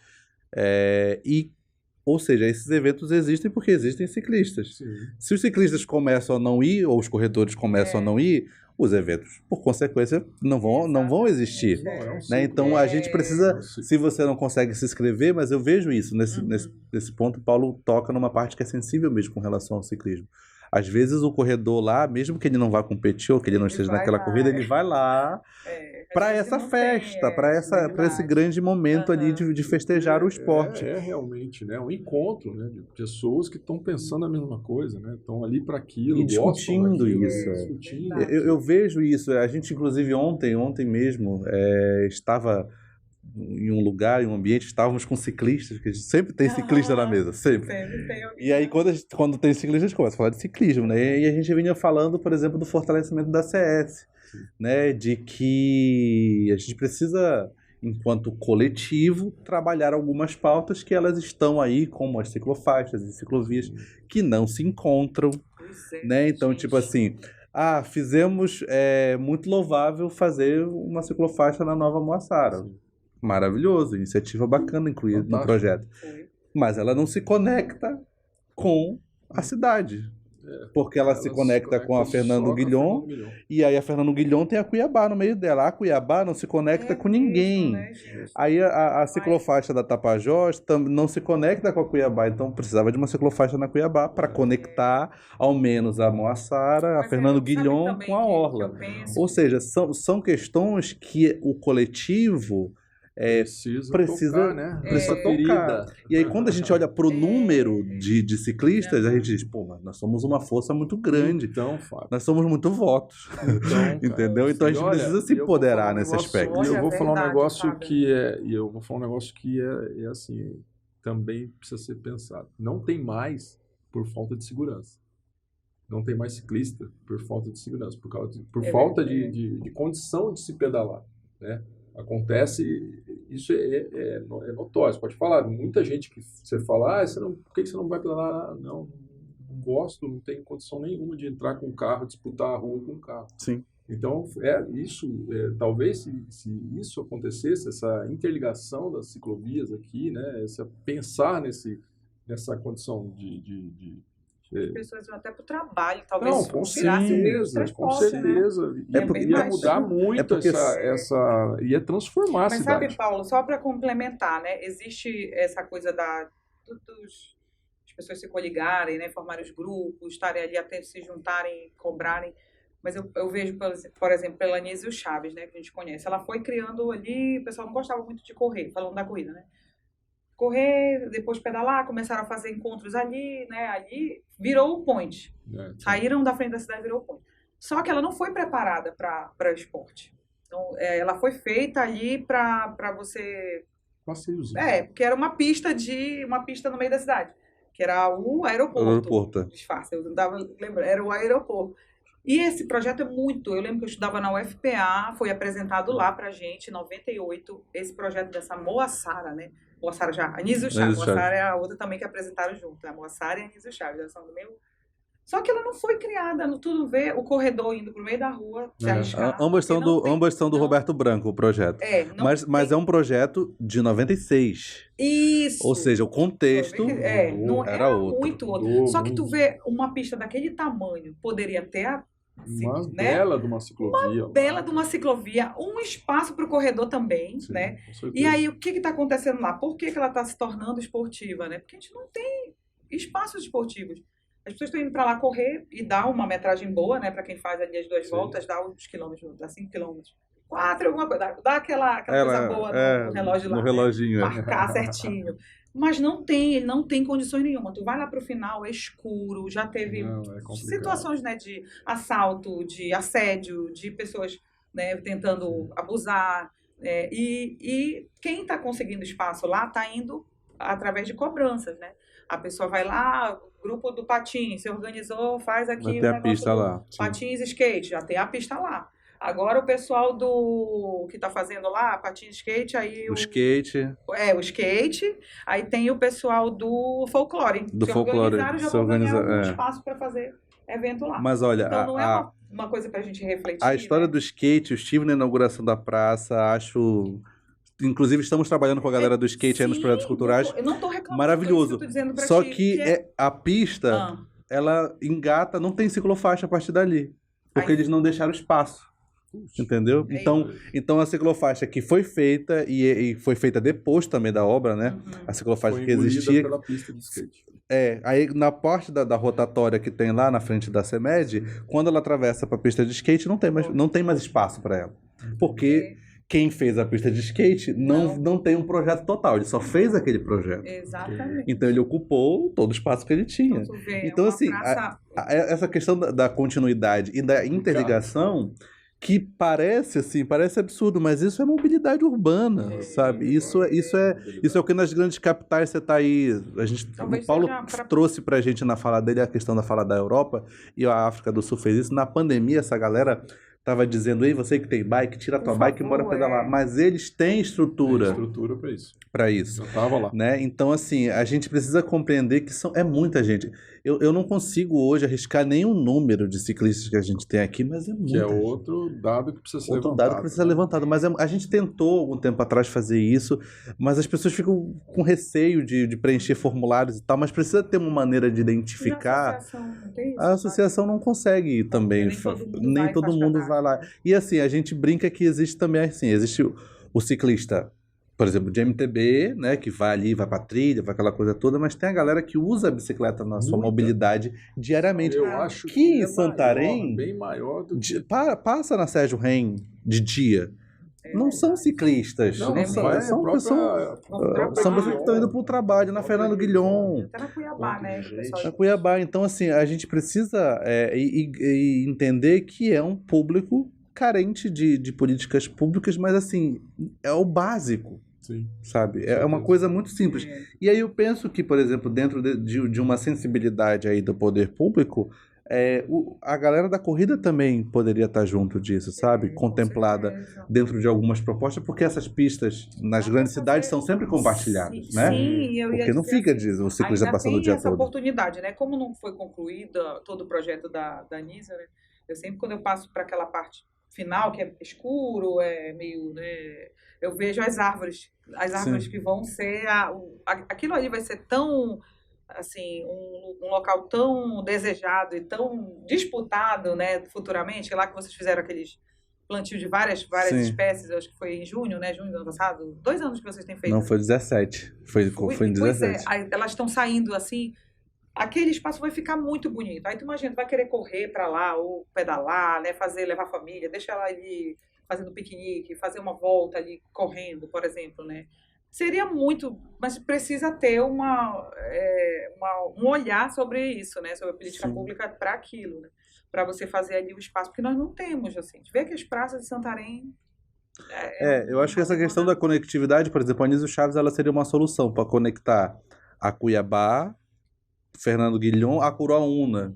Ou seja, esses eventos existem porque existem ciclistas. Sim. Se os ciclistas começam a não ir, ou os corredores começam a não ir, os eventos, por consequência, não vão existir. Não, é um Né? ciclo. Então a gente precisa, Sim. se você não consegue se inscrever, mas eu vejo isso nesse ponto, o Paulo toca numa parte que é sensível mesmo com relação ao ciclismo. Às vezes o corredor lá, mesmo que ele não vá competir ou que ele não esteja vai naquela lá, corrida, ele vai lá para essa festa, para esse grande momento ali de festejar o esporte. É realmente, né, um encontro, né, de pessoas que estão pensando a mesma coisa, né, estão ali para aquilo, E discutindo gostam daquilo, isso. discutindo. Eu vejo isso. A gente, inclusive, ontem mesmo, estava em um lugar, em um ambiente, estávamos com ciclistas, que a gente sempre tem ciclista na mesa, sempre. Sempre tem alguém. E aí, quando tem ciclista, a gente começa a falar de ciclismo, né? E a gente vinha falando, por exemplo, do fortalecimento da CS, né? De que a gente precisa, enquanto coletivo, trabalhar algumas pautas que elas estão aí, como as ciclofaixas e ciclovias, que não se encontram, Pois é, né? Então, gente. tipo assim, fizemos, muito louvável fazer uma ciclofaixa na Nova Moaçara. Maravilhoso, iniciativa bacana incluída no Fantástico. projeto. Foi. Mas ela não se conecta com a cidade. Porque ela se conecta com a Fernando Guilhom, e aí a Fernando Guilhom tem a Cuiabá no meio dela. A Cuiabá não se conecta com ninguém. Mesmo, né, gente? Aí a ciclofaixa da Tapajós não se conecta com a Cuiabá, então precisava de uma ciclofaixa na Cuiabá para conectar ao menos a Moaçara, a Mas Fernando sabe Guilhom também com a que Orla. eu penso? Ou seja, são questões que o coletivo precisa tocar, né? precisa Essa tocar. ferida. E aí, quando a gente olha para o número de ciclistas, a gente diz, pô, mas nós somos uma força muito grande. Então, Fábio. Nós somos muito votos. Então, Entendeu? Então a gente precisa se empoderar nesse aspecto. E eu vou falar um Verdade, negócio Fábio. que é assim, também precisa ser pensado. Não tem mais por falta de segurança. Não tem mais ciclista por falta de segurança, por falta de condição de se pedalar, né? Acontece, isso é notório. Você pode falar, muita gente que você fala, por que você não vai pedalar? Não gosto, não tenho condição nenhuma de entrar com o carro, disputar a rua com o carro. Sim. Então, talvez se isso acontecesse, essa interligação das ciclovias aqui, né, pensar nessa condição de As pessoas iam até para o trabalho, talvez Não, com virasse um meio de certeza, com transporte, né? certeza. É bem Ia mais. mudar muito porque- ia transformar a Mas cidade. sabe, Paulo, só para complementar, né? Existe essa coisa as pessoas se coligarem, né? Formarem os grupos, estarem ali até se juntarem, cobrarem. Mas eu vejo, por exemplo, pela Anísio Chaves, né? Que a gente conhece. Ela foi criando ali, o pessoal não gostava muito de correr, falando da corrida, né? Correr, depois pedalar, começaram a fazer encontros ali, né? Ali virou o point. Saíram da frente da cidade, virou o point. Só que ela não foi preparada para o esporte. Então, ela foi feita ali para você... Passeiozinho. porque era uma pista no meio da cidade, que era o aeroporto. Disfarce, eu não estava lembrando, era o aeroporto. E esse projeto eu lembro que eu estudava na UFPA, foi apresentado lá pra gente, em 98, esse projeto dessa Moaçara, né? Moaçara já, Anísio Chaves. Moaçara é a outra também que apresentaram junto, a Moaçara e a Anísio Chaves, elas são do meu... Só que ela não foi criada, no tudo vê o corredor indo pro meio da rua, se arriscar. Ambas são do Roberto Branco, o projeto. Mas é um projeto de 96. Isso. Ou seja, o contexto não era outro. Muito outro. Só que tu vê uma pista daquele tamanho, poderia ter uma bela de uma ciclovia. Uma bela de uma ciclovia, um espaço para o corredor também, Sim, né? E aí, o que está acontecendo lá? Por que ela está se tornando esportiva, né? Porque a gente não tem espaços esportivos. As pessoas estão indo para lá correr e dá uma metragem boa, né? Para quem faz ali as 2 voltas, dá uns quilômetros, dá 5 quilômetros. 4, alguma coisa. Dá aquela coisa boa no relógio lá. No reloginho, né? Marcar certinho. Mas ele não tem condições nenhuma. Tu vai lá pro final, é escuro, já teve situações, né, de assalto, de assédio, de pessoas, né, tentando abusar. E quem está conseguindo espaço lá está indo através de cobranças, né? A pessoa vai lá, o grupo do patins se organizou, faz aqui a pista lá. Patins e skate, já tem a pista lá. Agora o pessoal que está fazendo lá, patins skate, aí o skate. O skate, aí tem o pessoal do folclore. Organizaram, já vão ganhar um espaço para fazer evento lá. Mas olha, então não é uma coisa para a gente refletir. A história do skate, eu estive na inauguração da praça, acho... Inclusive, estamos trabalhando com a galera do skate aí nos projetos culturais. Eu não estou reclamando. Maravilhoso. Só que a pista, ela engata, não tem ciclofaixa a partir dali. Porque eles não deixaram espaço. Entendeu? Então a ciclofaixa que foi feita e foi feita depois também da obra, né? A ciclofaixa que existia. Pela pista de skate. Aí na parte da rotatória que tem lá na frente da CEMED, quando ela atravessa para a pista de skate, não tem mais espaço para ela. Porque quem fez a pista de skate não tem um projeto total, ele só fez aquele projeto. Exatamente. Então ele ocupou todo o espaço que ele tinha. Então assim, essa questão da continuidade e da interligação, que parece absurdo, mas isso é mobilidade urbana, sabe? Isso é o que nas grandes capitais você tá aí. O Paulo trouxe pra gente na fala dele a questão da fala da Europa, e a África do Sul fez isso. Na pandemia, essa galera tava dizendo, ei, você que tem bike, tira a tua bike e bora pedalar. Mas eles têm estrutura. Tem estrutura para isso. Eu tava lá. Né? Então, assim, a gente precisa compreender que é muita gente. Eu não consigo hoje arriscar nenhum número de ciclistas que a gente tem aqui, mas é muita gente. Que é outro dado que precisa ser levantado. Outro dado que precisa ser levantado. Mas a gente tentou, algum tempo atrás, fazer isso, mas as pessoas ficam com receio de preencher formulários e tal, mas precisa ter uma maneira de identificar. A associação não consegue também. Nem todo mundo vai lá. E assim, a gente brinca que existe também, assim, existe o ciclista, por exemplo, de MTB, né, que vai ali, vai pra trilha, vai aquela coisa toda, mas tem a galera que usa a bicicleta na sua mobilidade diariamente. Eu acho que em Santarém, bem maior do que... passa na Sérgio Rem de dia. Não são ciclistas. São pessoas que estão indo para o trabalho, na Fernando Guilhom. Até na Cuiabá, né? Na Cuiabá. Então, assim, a gente precisa entender que é um público carente de políticas públicas, mas, assim, é o básico. Sim. Sabe? É uma coisa muito simples. E aí eu penso que, por exemplo, dentro de uma sensibilidade aí do poder público, a galera da corrida também poderia estar junto disso, sabe? Contemplada dentro de algumas propostas, porque essas pistas nas grandes cidades são sempre compartilhadas, né? Sim, porque não fica o ciclista passando o dia todo. Essa oportunidade, né? Como não foi concluído todo o projeto da Anísio, né? Eu sempre, quando eu passo para aquela parte final, que é escuro, é meio, né? Eu vejo as árvores Sim. que vão ser aquilo ali vai ser tão assim, um local tão desejado e tão disputado, né, futuramente, lá que vocês fizeram aqueles plantio de várias Sim. espécies, acho que foi em junho, né, junho do ano passado, 2 anos que vocês têm feito. Não, foi 17. Foi em Pois é, 17. aí elas estão saindo assim, aquele espaço vai ficar muito bonito. Aí tu imagina, tu vai querer correr para lá ou pedalar, né, levar a família, deixar ela ali fazendo piquenique, fazer uma volta ali correndo, por exemplo, né? Seria muito, mas precisa ter um olhar sobre isso, né, sobre a política Sim. pública para aquilo, né? Para você fazer ali o espaço, porque nós não temos, assim. A gente vê que as praças de Santarém Eu acho que essa questão da conectividade, por exemplo, a Anísio Chaves, ela seria uma solução para conectar a Cuiabá, Fernando Guilhom, a Curuaúna,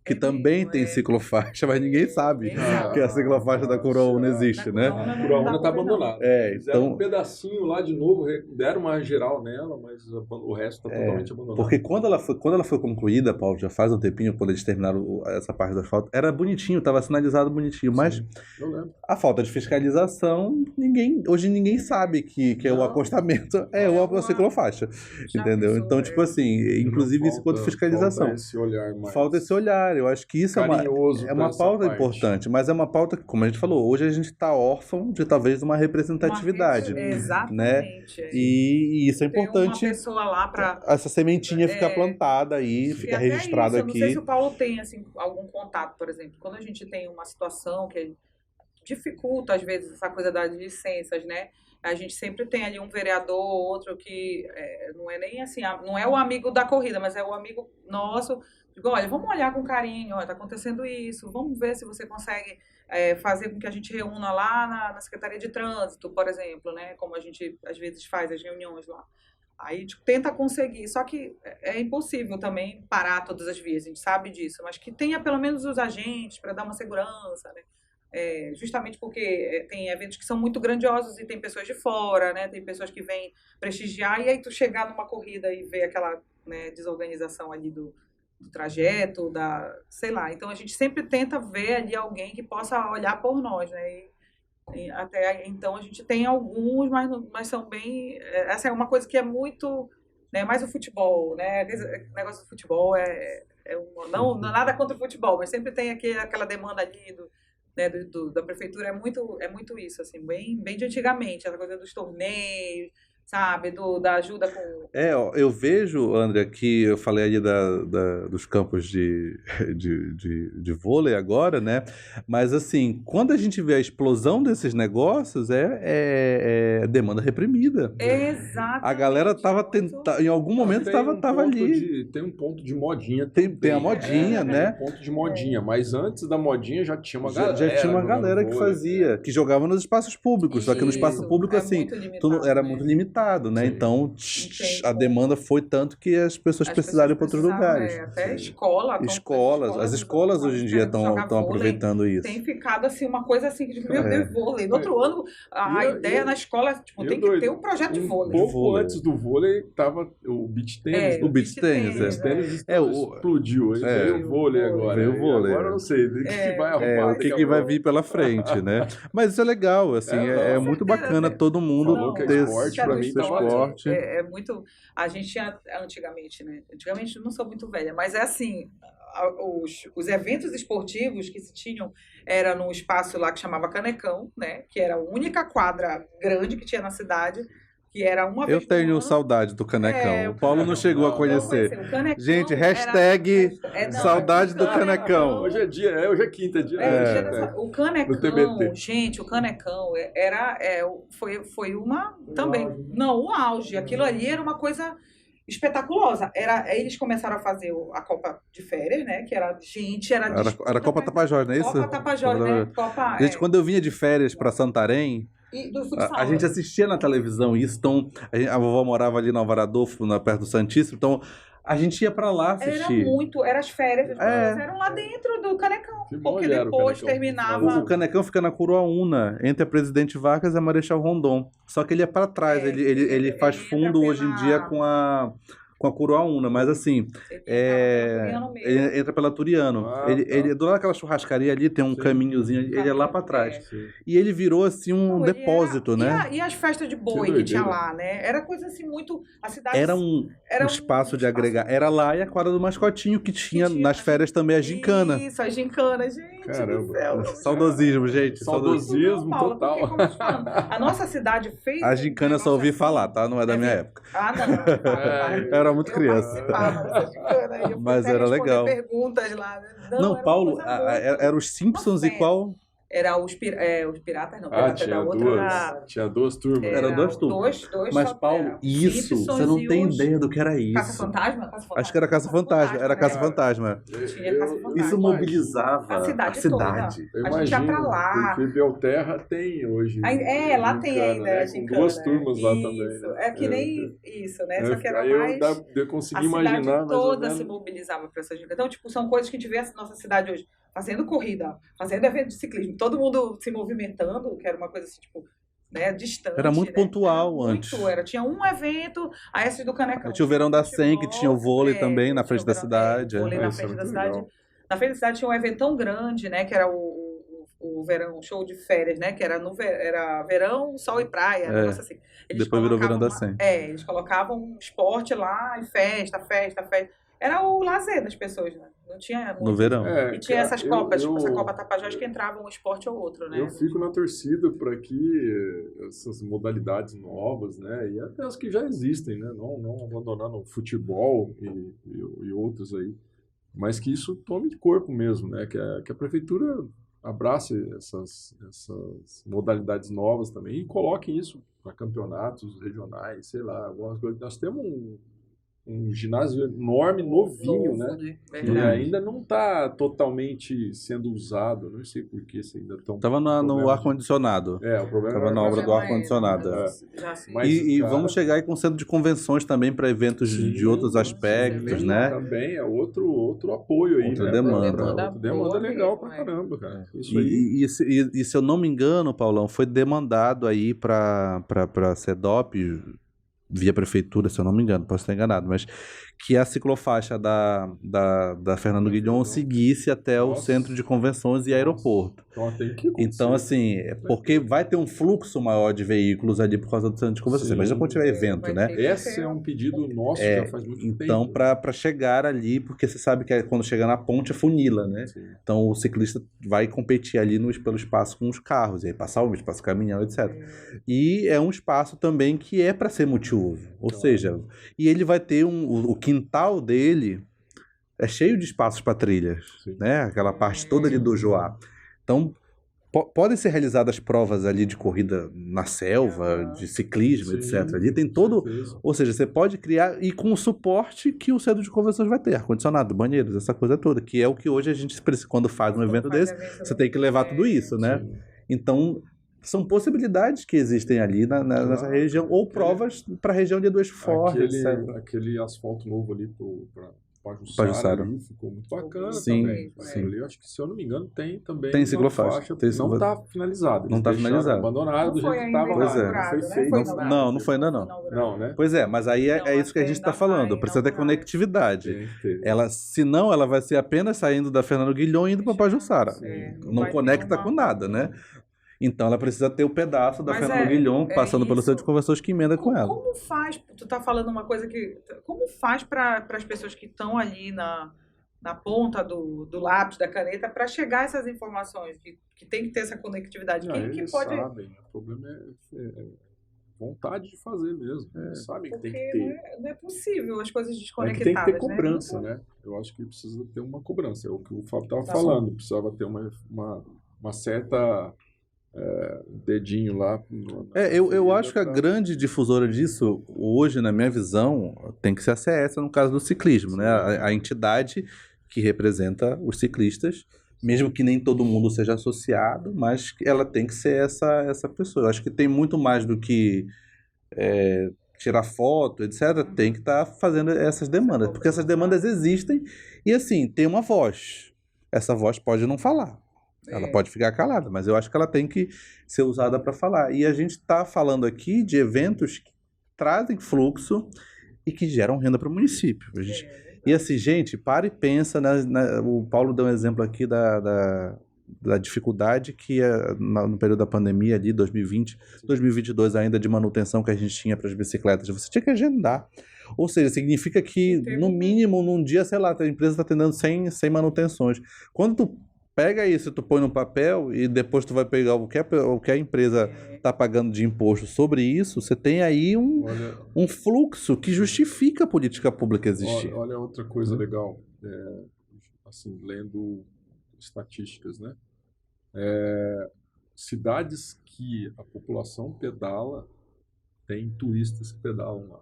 que também tem ciclofaixa, mas ninguém sabe que a ciclofaixa da Curuaúna existe, né? A Curuaúna está abandonada. Fizeram Então, um pedacinho lá de novo, deram uma geral nela, mas o resto está totalmente abandonado. porque quando ela foi concluída, Paulo, já faz um tempinho, quando eles terminaram essa parte do asfalto, era bonitinho, estava sinalizado bonitinho, mas Sim, eu lembro. a falta de fiscalização, hoje ninguém sabe que é o acostamento, a ciclofaixa, entendeu? Então, tipo assim, inclusive isso quanto fiscalização. Falta esse olhar mais Falta esse olhar, eu acho que isso carinhoso é uma pra essa pauta parte. importante, mas é uma pauta que, como a gente falou, hoje a gente está órfão de talvez uma representatividade, Exatamente. né? E isso é Tem importante, uma pessoa lá para essa sementinha ficar plantada aí, ficar registrada Eu não sei aqui. se o Paulo tem assim, algum contato, por exemplo, quando a gente tem uma situação que dificulta às vezes essa coisa das licenças, né? A gente sempre tem ali um vereador ou outro que não é nem assim, não é o amigo da corrida, mas é o amigo nosso. Digo, olha, vamos olhar com carinho, está acontecendo isso, vamos ver se você consegue fazer com que a gente reúna lá na Secretaria de Trânsito, por exemplo, né? Como a gente às vezes faz as reuniões lá. Aí a gente tenta conseguir, só que é impossível também parar todas as vias, a gente sabe disso, mas que tenha pelo menos os agentes para dar uma segurança, né? Justamente porque tem eventos que são muito grandiosos e tem pessoas de fora, né? Tem pessoas que vêm prestigiar, e aí tu chegar numa corrida e ver aquela, né, desorganização ali do trajeto, sei lá. Então a gente sempre tenta ver ali alguém que possa olhar por nós, né? E até então a gente tem alguns, mas são bem... Essa é uma coisa que é muito... Né, mais o futebol, né? O negócio do futebol não nada contra o futebol, mas sempre tem aquela demanda ali da prefeitura, é muito isso, assim, bem de antigamente, essa coisa dos torneios, sabe, da ajuda com... Eu vejo, André, que eu falei ali dos campos de vôlei agora, né? Mas, assim, quando a gente vê a explosão desses negócios, é demanda reprimida. Exatamente. A galera em algum momento tava ali. Tem um ponto de modinha. Tem a modinha, né? Tem um ponto de modinha, mas antes da modinha já tinha uma galera. Já tinha uma galera que fazia, que jogava nos espaços públicos, só que no espaço público, assim, era muito limitado, né? Sim. Então, a demanda foi tanto que as pessoas precisaram ir para outros lugares. Até As escolas hoje em dia estão aproveitando isso. Tem ficado assim uma coisa assim que meu Deus, vôlei. No outro ano, a ideia na escola, tipo, tem que ter um projeto de vôlei. Pouco antes do vôlei tava o beach tennis. O beach tennis, O beach tennis explodiu. Aí veio o vôlei agora. Veio o vôlei. Agora eu não sei o que vai arrumar. O que vai vir pela frente, né? Mas isso é legal, assim, é muito bacana todo mundo ter esporte para mim esporte. É muito... A gente tinha antigamente, né? Antigamente eu não sou muito velha, mas é assim, os eventos esportivos que se tinham era num espaço lá que chamava Canecão, né? Que era a única quadra grande que tinha na cidade, que era uma vez Eu tenho por ano. saudade do Canecão. O Paulo não chegou a conhecer. O Canecão Gente, hashtag saudade do Canecão. Hoje é quinta, O Canecão, gente, o Canecão foi uma também. Não, o auge. Aquilo ali era uma coisa espetaculosa. Eles começaram a fazer a Copa de Férias, né? Que era Era Copa Tapajós, não é isso? Copa Tapajós, né? Gente, quando eu vinha de férias para Santarém, a gente assistia na televisão isso, então a vovó morava ali no Alvarado, perto do Santíssimo, então a gente ia pra lá assistir. Era as férias, as pessoas eram lá dentro do Canecão, porque depois terminava... O Canecão fica na Curuaúna, entre a Presidente Vargas e a Marechal Rondon, só que ele é pra trás, ele faz fundo hoje em dia com com a Curuaúna, mas assim, ele entra pela Turiano. Ele, do lado daquela churrascaria ali, tem um caminhozinho, ele é lá pra trás. E ele virou assim um depósito, né? E as festas de boi que tinha lá, né? Era coisa assim muito... A cidade era um espaço de agregar. Era lá e a quadra do mascotinho que tinha nas férias também a gincana. Isso, a gincana, gente. Caramba. Do céu. Saudosismo, gente. Saudosismo total. Porque, como eu te falo, a nossa cidade fez... A gincana eu só ouvi falar, tá? Não é da minha época. Ah, não. Eu era muito criança. Mas era legal. Perguntas lá. Não, Paulo, era os Simpsons e qual? Era os piratas, não. Tinha duas turmas. Era duas turmas. Mas, Paulo, isso, você não tem ideia do que era isso. Caça-Fantasma? Acho que era Caça-Fantasma. Era Caça-Fantasma. Tinha Caça-Fantasma. Isso mobilizava a cidade. Eu a gente ia pra lá. Porque Belterra tem hoje. Lá tem ainda. Né? Com duas turmas lá também. Né? É que nem isso, né? Só que era aí mais... eu consegui a imaginar. A cidade toda se mobilizava para essa gincana. Então, tipo, são coisas que a gente vê na nossa cidade hoje. Fazendo corrida, fazendo evento de ciclismo, todo mundo se movimentando, que era uma coisa assim, tipo, né, distante. Era muito pontual antes. Tinha um evento, a esse do Canecão. Tinha o Verão da Sem, que tinha o vôlei também na frente da cidade. Vôlei na frente da cidade. Na frente da cidade tinha um evento tão grande, né, que era o verão, show de férias, né, que era era verão, sol e praia, um negócio assim. Depois virou Verão da Sem. Eles colocavam esporte lá, e festa. Era o lazer das pessoas, né? Não tinha... No verão. E tinha essas copas, tipo essa Copa Tapajós, que entrava um esporte ou outro, né? Eu fico na torcida para que essas modalidades novas, né? E até as que já existem, né? Não abandonando o futebol e outros aí. Mas que isso tome corpo mesmo, né? Que a prefeitura abrace essas modalidades novas também e coloque isso para campeonatos regionais, sei lá, algumas coisas. Nós temos um ginásio enorme, novinho, né? E ainda não está totalmente sendo usado. Não sei por que ainda estão... Estava no ar-condicionado. O problema estava na obra do ar-condicionado. E vamos chegar aí com o centro de convenções também para eventos de outros aspectos, né? Também é outro apoio aí. Outra demanda. Outra demanda legal pra caramba, cara. Isso aí. E se eu não me engano, Paulão, foi demandado aí para a CEDOP, via prefeitura, se eu não me engano, posso estar enganado, mas que a ciclofaixa da Fernando Guilhom seguisse até o centro de convenções e aeroporto. Então, assim, porque vai ter um fluxo maior de veículos ali por causa do centro de convenções. Mas já quando tiver evento, né? Esse é um pedido nosso já faz muito tempo. Então, para chegar ali, porque você sabe que quando chegar na ponte é funila, né? Sim. Então, o ciclista vai competir ali pelo espaço com os carros, e aí passar o espaço caminhão, etc. E é um espaço também que é para ser multiuso. Ou seja, e ele vai ter o quintal dele é cheio de espaços para trilhas, né? Aquela parte toda ali do Joá. Então, podem ser realizadas provas ali de corrida na selva, de ciclismo, etc. Ali tem todo... Ou seja, você pode criar e com o suporte que o centro de convenções vai ter. Ar-condicionado, banheiros, essa coisa toda. Que é o que hoje a gente precisa. Quando faz um evento desse, você tem que levar tudo isso, né? Então, são possibilidades que existem ali nessa região. Ou provas para a região de Duas Fortes, etc. Aquele asfalto novo ali para Pajuçara ali, ficou muito bacana também. Ali, acho que, se eu não me engano, tem também tem ciclofaixa. Não está finalizado. Não está finalizado. Abandonado do jeito que estava lá. Não foi feito. Não foi ainda não. Não, né? Pois é, mas aí é isso que a gente está falando. Precisa ter conectividade. Senão ela vai ser apenas saindo da Fernando Guilhom e indo para Pajuçara. Não conecta com nada, né? Então ela precisa ter o pedaço da Fernando Guilhom passando pelo centro de convenções que emenda com ela. Como faz? Tu tá falando uma coisa que... Como faz para as pessoas que estão ali na ponta do lápis, da caneta, para chegar a essas informações? Que tem que ter essa conectividade. Quem que pode... sabem. O problema é vontade de fazer mesmo. Sabem que tem que ter. Não é possível as coisas desconectadas. Tem que ter cobrança, né? Eu acho que precisa ter uma cobrança. É o que o Fábio estava falando. Precisava ter uma certa... dedinho lá. Eu acho que a grande difusora disso, hoje, na minha visão, tem que ser a CS no caso do ciclismo, né? A entidade que representa os ciclistas, mesmo que nem todo mundo seja associado, mas ela tem que ser essa pessoa. Eu acho que tem muito mais do que tirar foto, etc. Tem que estar fazendo essas demandas, porque essas demandas existem e, assim, tem uma voz. Essa voz pode não falar. Ela pode ficar calada, mas eu acho que ela tem que ser usada para falar. E a gente está falando aqui de eventos que trazem fluxo e que geram renda para o município. E assim, gente, para e pensa, o Paulo deu um exemplo aqui da dificuldade que no período da pandemia ali, 2020, 2022 ainda, de manutenção que a gente tinha para as bicicletas. Você tinha que agendar. Ou seja, significa que, no mínimo, num dia, sei lá, a empresa está atendendo 100 manutenções. Quando tu pega isso, tu põe no papel e depois tu vai pegar o que a empresa está pagando de imposto sobre isso, você tem aí um fluxo que justifica a política pública existir. Olha outra coisa legal, assim, lendo estatísticas, né? Cidades que a população pedala, tem turistas que pedalam lá,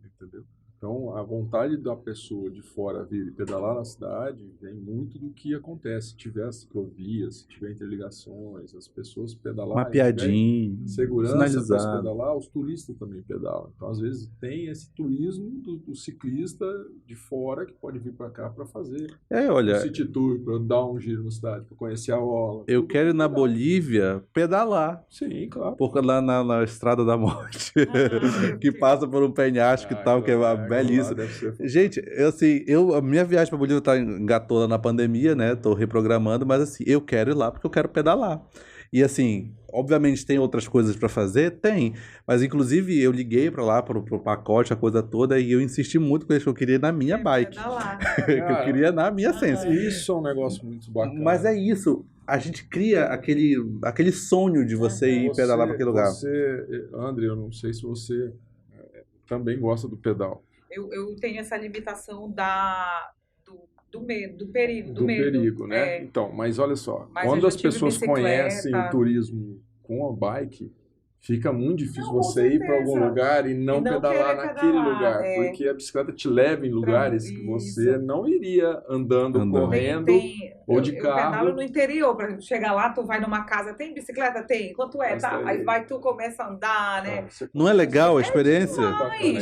entendeu? Então, a vontade da pessoa de fora vir e pedalar na cidade vem muito do que acontece. Se tiver ciclovias, se tiver interligações, as pessoas pedalarem, mapeadinho, segurança para sinalizado. pedalar, os turistas também pedalam. Então, às vezes, tem esse turismo do ciclista de fora que pode vir para cá para fazer Olha, um city tour, para dar um giro na cidade, para conhecer a orla. eu quero ir na Bolívia pedalar. Sim, claro. Porque lá na Estrada da Morte, que passa por um penhasco e tal, que é belíssimo. Gente, a minha viagem para Bolívia tá engatou na pandemia, né? Tô reprogramando, mas assim, eu quero ir lá porque eu quero pedalar. E assim, obviamente tem outras coisas para fazer? Tem. Mas inclusive eu liguei para lá, pro pacote, a coisa toda, e eu insisti muito com eles que eu queria ir na minha bike. Que eu queria ir na minha Sense. Isso é um negócio muito bacana. Mas é isso. A gente cria aquele sonho de você ir pedalar para aquele lugar. André, eu não sei se você também gosta do pedal. Eu tenho essa limitação do medo, do perigo. Do perigo, né? Então, mas olha só, quando as pessoas conhecem o turismo com a bike, fica muito difícil você ir para algum lugar e não pedalar naquele lugar, porque a bicicleta te leva em lugares que você não iria andando. Correndo ou de carro. Eu pedalo no interior, por exemplo, chega lá, tu vai numa casa, tem bicicleta? Tem. Quanto é? Tá. Aí vai, tu começa a andar, né? Não é legal a experiência?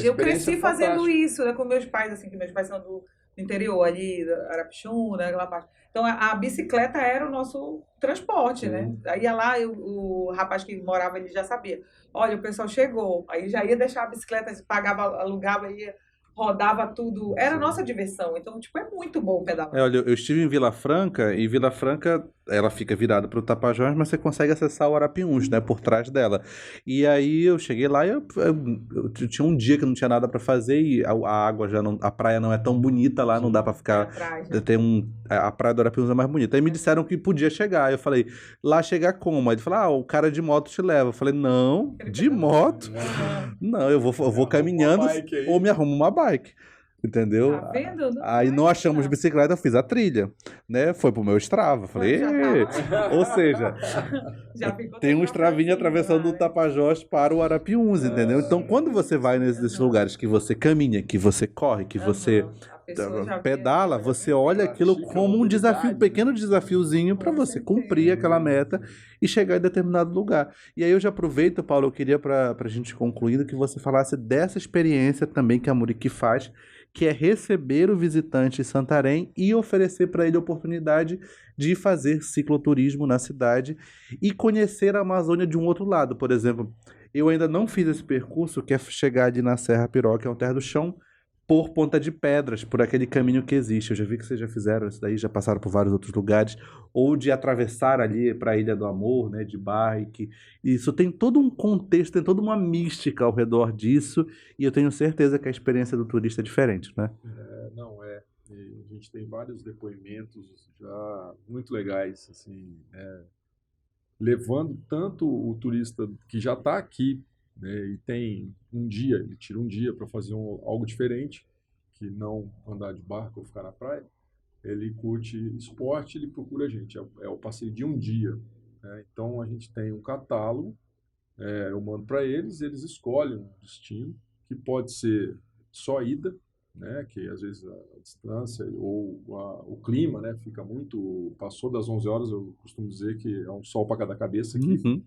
Eu cresci fazendo isso, né, com meus pais, assim, que meus pais são do interior ali, Arapixuna, aquela parte. Então, a bicicleta era o nosso transporte, né? Aí ia lá, o rapaz que morava ali já sabia. Olha, o pessoal chegou. Aí já ia deixar a bicicleta, pagava, alugava, ia, rodava tudo. Era a nossa diversão. Então, tipo, é muito bom pedalar. Olha, eu estive em Vila Franca, e Vila Franca, ela fica virada para o Tapajós, mas você consegue acessar o Arapiuns, né, por trás dela. E aí eu cheguei lá e eu tinha um dia que não tinha nada para fazer e a água já não, a praia não é tão bonita lá, não dá para ficar. A praia do Arapiuns é mais bonita. Aí me disseram que podia chegar. Eu falei, lá chegar como? Aí ele falou, o cara de moto te leva. Eu falei, não, de moto? Não, eu vou caminhando ou me arrumo uma bike. Entendeu? Tá vendo? Aí não achamos bicicleta, eu fiz a trilha, né? Foi pro meu Strava. Falei, ou seja, tem um Stravinha atravessando o Tapajós para o Arapiuns, entendeu? Então, quando você vai nesses lugares que você caminha, que você corre, que você pedala, você olha aquilo como um desafio, um pequeno desafiozinho para você cumprir aquela meta e chegar em determinado lugar. E aí eu já aproveito, Paulo, eu queria para a gente concluir que você falasse dessa experiência também que a Muriqui faz, que é receber o visitante em Santarém e oferecer para ele a oportunidade de fazer cicloturismo na cidade e conhecer a Amazônia de um outro lado. Por exemplo, eu ainda não fiz esse percurso, que é chegar ali na Serra Piró, que é o Terra do Chão, por Ponta de Pedras, por aquele caminho que existe. Eu já vi que vocês já fizeram isso daí, já passaram por vários outros lugares, ou de atravessar ali para a Ilha do Amor, né, de bike. Isso tem todo um contexto, tem toda uma mística ao redor disso, e eu tenho certeza que a experiência do turista é diferente, né? E a gente tem vários depoimentos já muito legais, assim, levando tanto o turista que já está aqui, né, e tem ele tira um dia para fazer algo diferente, que não andar de barco ou ficar na praia. Ele curte esporte, ele procura a gente, é o passeio de um dia, né? Então a gente tem um catálogo, eu mando para eles escolhem um destino, que pode ser só ida, né, que às vezes a distância ou o clima, né, fica muito, passou das 11 horas, eu costumo dizer que é um sol para cada cabeça aqui.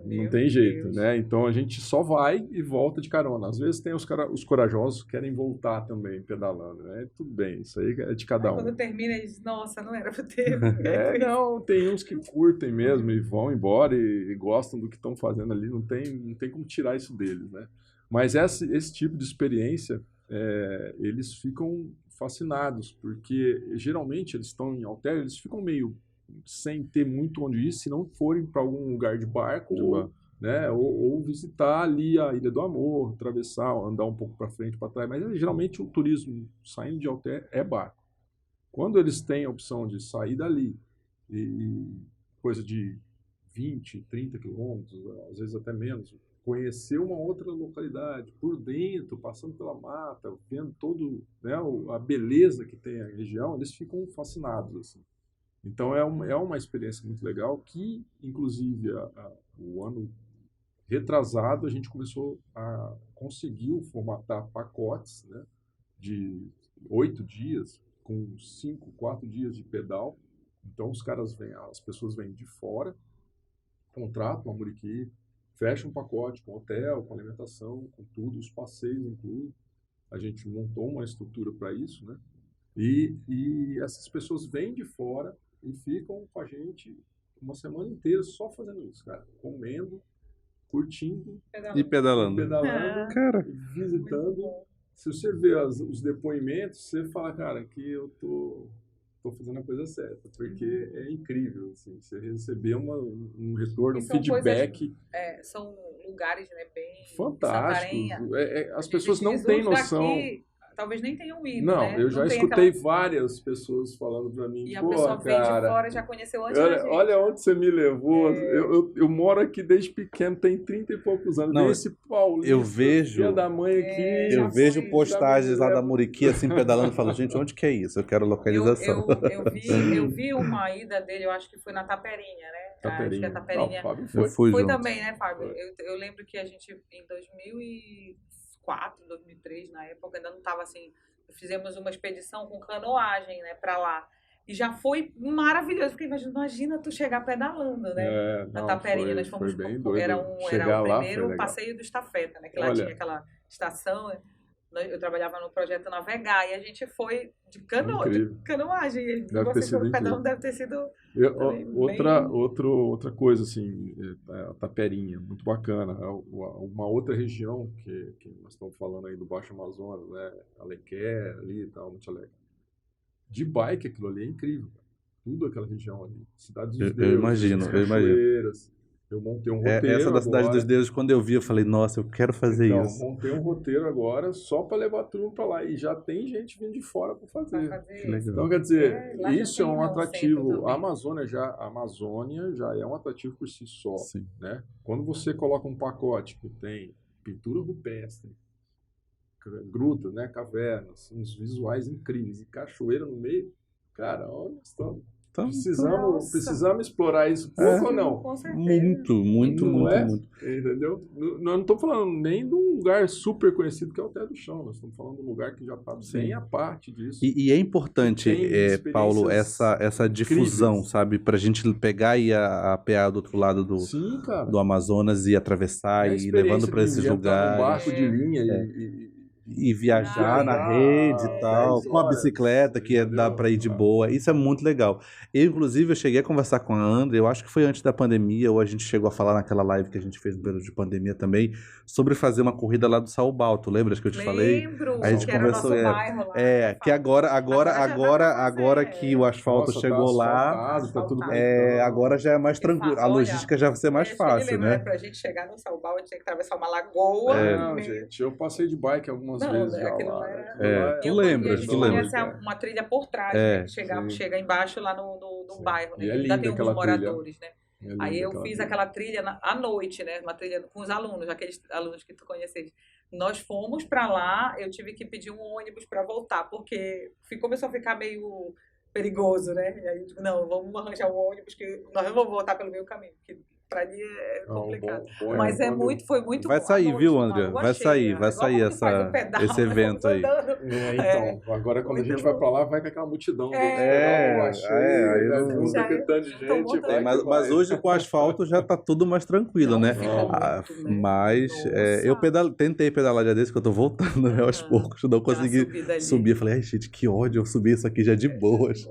Não tem jeito, né? Então a gente só vai e volta de carona. Às vezes tem os corajosos que querem voltar também pedalando, né? Tudo bem, isso aí é de cada um. Quando termina, eles dizem, nossa, não era pra ter. Não, tem uns que curtem mesmo e vão embora e gostam do que estão fazendo ali, não tem como tirar isso deles, né? Mas esse tipo de experiência, eles ficam fascinados, porque geralmente eles estão em halter, eles ficam meio sem ter muito onde ir, se não forem para algum lugar de barco, né, ou visitar ali a Ilha do Amor, atravessar, andar um pouco para frente, para trás. Mas geralmente o turismo saindo de halter é barco. Quando eles têm a opção de sair dali, e coisa de 20, 30 quilômetros, às vezes até menos, conhecer uma outra localidade por dentro, passando pela mata, vendo todo, né, a beleza que tem a região, eles ficam fascinados, assim. Então é uma experiência muito legal que, inclusive, o ano retrasado a gente conseguiu formatar pacotes, né, de 8 dias com 4 dias de pedal. Então as pessoas vêm de fora, contratam a Muriqui, fecha um pacote com hotel, com alimentação, com tudo, os passeios incluídos. A gente montou uma estrutura para isso, né? E essas pessoas vêm de fora e ficam com a gente uma semana inteira só fazendo isso, cara. Comendo, curtindo e pedalando. Cara, visitando. Se você vê os depoimentos, você fala, cara, que eu tô fazendo a coisa certa, porque é incrível, assim, você receber um retorno, um feedback. São lugares, né, bem fantásticos. As pessoas não têm noção. Daqui, talvez nem tenham ido, não, né? Eu já escutei várias pessoas falando pra mim, e a pessoa vem de fora, já conheceu antes da gente. Olha onde você me levou. Eu moro aqui desde pequeno, tem 30 e poucos anos. Não, esse Paulo, eu vejo, filha da mãe aqui. Eu vejo postagens lá da Muriqui, assim, pedalando, e falo, gente, onde que é isso? Eu quero localização. Eu vi uma ida dele, eu acho que foi na Taperinha, né? Taperinha. Acho que a Taperinha. Não, Fábio foi também, né, Fábio? Eu lembro que a gente, em 2004, 2003, na época, ainda não estava assim. Fizemos uma expedição com canoagem, né, pra lá. E já foi maravilhoso, porque imagina tu chegar pedalando, né? Na Taperinha. Nós fomos, foi bem doido. Era o primeiro passeio do Estafeta, né? Que lá tinha aquela estação, né? Eu trabalhava no projeto Navegar e a gente foi de canoagem. E vocês foram pedalando, deve ter sido outra coisa, assim, a Taperinha, muito bacana. Uma outra região que nós estamos falando aí do Baixo Amazonas, né? Alequer ali e tal, muito legal. De bike, aquilo ali é incrível. Tudo aquela região ali. Cidade dos Deuses, eu imagino. Eu montei um roteiro. Essa da Cidade dos Deuses, quando eu vi, eu falei, nossa, eu quero fazer isso. Eu montei um roteiro agora só para levar a turma para lá. E já tem gente vindo de fora para fazer. Então, quer dizer, isso é um atrativo. A Amazônia já é um atrativo por si só. Né? Quando você coloca um pacote que tem pintura rupestre, grutas, né, cavernas, uns visuais incríveis e cachoeira no meio, cara, olha, precisamos explorar isso pouco ou não? Com certeza. Muito. Entendeu? Nós não estamos falando nem de um lugar super conhecido que é o Té do Chão, nós estamos falando de um lugar que já está bem a parte disso. E é importante, Paulo, essa difusão, incríveis. Sabe? Pra gente pegar e apear do outro lado do Amazonas e atravessar e levando para esses lugares. Um barco de linha e viajar na rede e tal, com a bicicleta que dá para ir de boa, isso é muito legal. Inclusive, eu cheguei a conversar com a Andrea, eu acho que foi antes da pandemia, ou a gente chegou a falar naquela live que a gente fez no período de pandemia também, sobre fazer uma corrida lá do Saubal, tu lembras que eu te falei? Lembro, a gente que conversou, era o nosso bairro lá. Que agora que o asfalto chegou lá, tá tudo agora já é mais tranquilo, a logística já vai ser mais fácil, né? Pra gente chegar no Saubal, a gente tinha que atravessar uma lagoa. Gente, eu passei de bike algumas vezes já lá. Tu lembras? Uma trilha por trás, né? Chega embaixo lá no bairro, né? Ainda tem alguns moradores, né? Aí eu fiz aquela trilha à noite, né? Uma trilha com os alunos, aqueles alunos que tu conheceste. Nós fomos para lá, eu tive que pedir um ônibus para voltar, porque começou a ficar meio perigoso, né? E aí eu digo, não, vamos arranjar um ônibus que nós não vamos voltar pelo meio caminho, porque para ali é complicado. Mas foi muito vai bom. sair, viu, André? Vai sair esse evento aí. Então, agora quando a gente vai para lá, vai com aquela multidão. Mas hoje com o asfalto já tá tudo mais tranquilo, né? Mas eu tentei pedalar já desse, que eu tô voltando, né, aos poucos, não consegui subir. Eu falei, ai, gente, que ódio, eu subi isso aqui já de boas.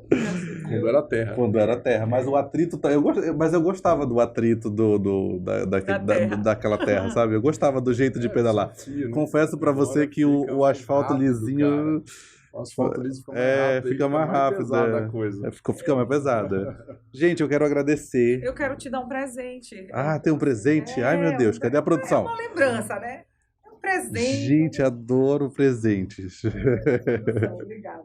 Quando era terra. Mas o atrito, eu gostava do atrito daquela terra, sabe? Eu gostava do jeito de pedalar. Desafio, né? Confesso pra você que Fica o asfalto rápido, lisinho O asfalto liso fica mais rápido. fica mais rápido. pesada a coisa. Fica mais pesada. Gente, eu quero agradecer. Eu quero te dar um presente. Ah, tem um presente? Ai, meu Deus, cadê a É produção? uma lembrança, né? É um presente. Gente, adoro presentes. Obrigada.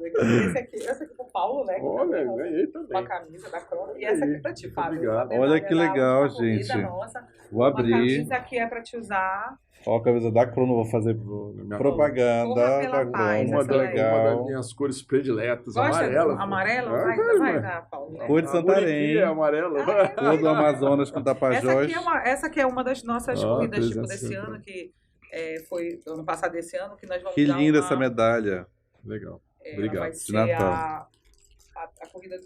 Esse aqui pro Paulo, né? Olha, ganhei Uma também. camisa da Crono. E essa aqui pra ti, Fábio. Obrigado. Uma Olha medalha que da legal, última corrida gente. nossa. Vou Uma abrir. camisa que é pra te usar. Ó, a camisa da Crono, vou fazer Minha propaganda Corra pela da paz, Crono, Uma, que essa uma legal. das minhas cores prediletas, Gosta amarela. do amarelo? Ah, Vai dar, Paulo. Cor de Santarém. É amarela. Cor do Amazonas com Tapajós. Essa aqui é uma das nossas corridas tipo, 360. desse ano, que foi ano passado desse ano, que nós vamos Que dar linda uma, essa medalha. Legal. ela Obrigado. vai De ser Natal. a corrida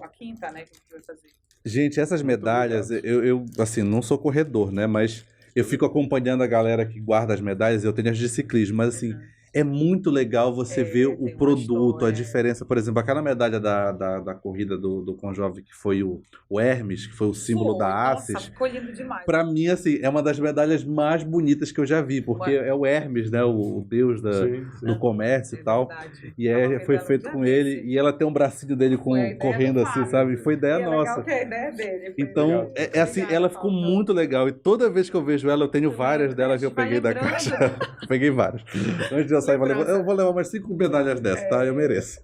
a quinta, né, que a gente vai fazer. Gente, essas Muito medalhas, obrigado. eu assim, não sou corredor, né? Mas eu fico acompanhando a galera que guarda as medalhas, eu tenho as de ciclismo, mas assim, é muito legal você ver tem o uma produto, a história. diferença. Por exemplo, aquela medalha da corrida do Conjove, que foi o Hermes, que foi o símbolo Foi, da nossa, Assis. ficou lindo demais. Pra mim, assim, é uma das medalhas mais bonitas que eu já vi, porque Ué. é o Hermes, né? O deus Sim, sim. do comércio e tal. Verdade. E Tava foi vendo feito um com dia ele, desse. e ela tem um bracinho dele Foi a ideia correndo do assim, Fábio. sabe? Foi ideia E é legal nossa. que a ideia dele. Foi Então, legal. é assim, Obrigada, ela ficou Paulo. muito legal. E toda vez que eu vejo ela, eu tenho várias delas que eu Vai peguei da lembrando. caixa. Peguei várias. Antes de eu sair, eu vou levar umas 5 medalhas dessas, tá? Eu mereço.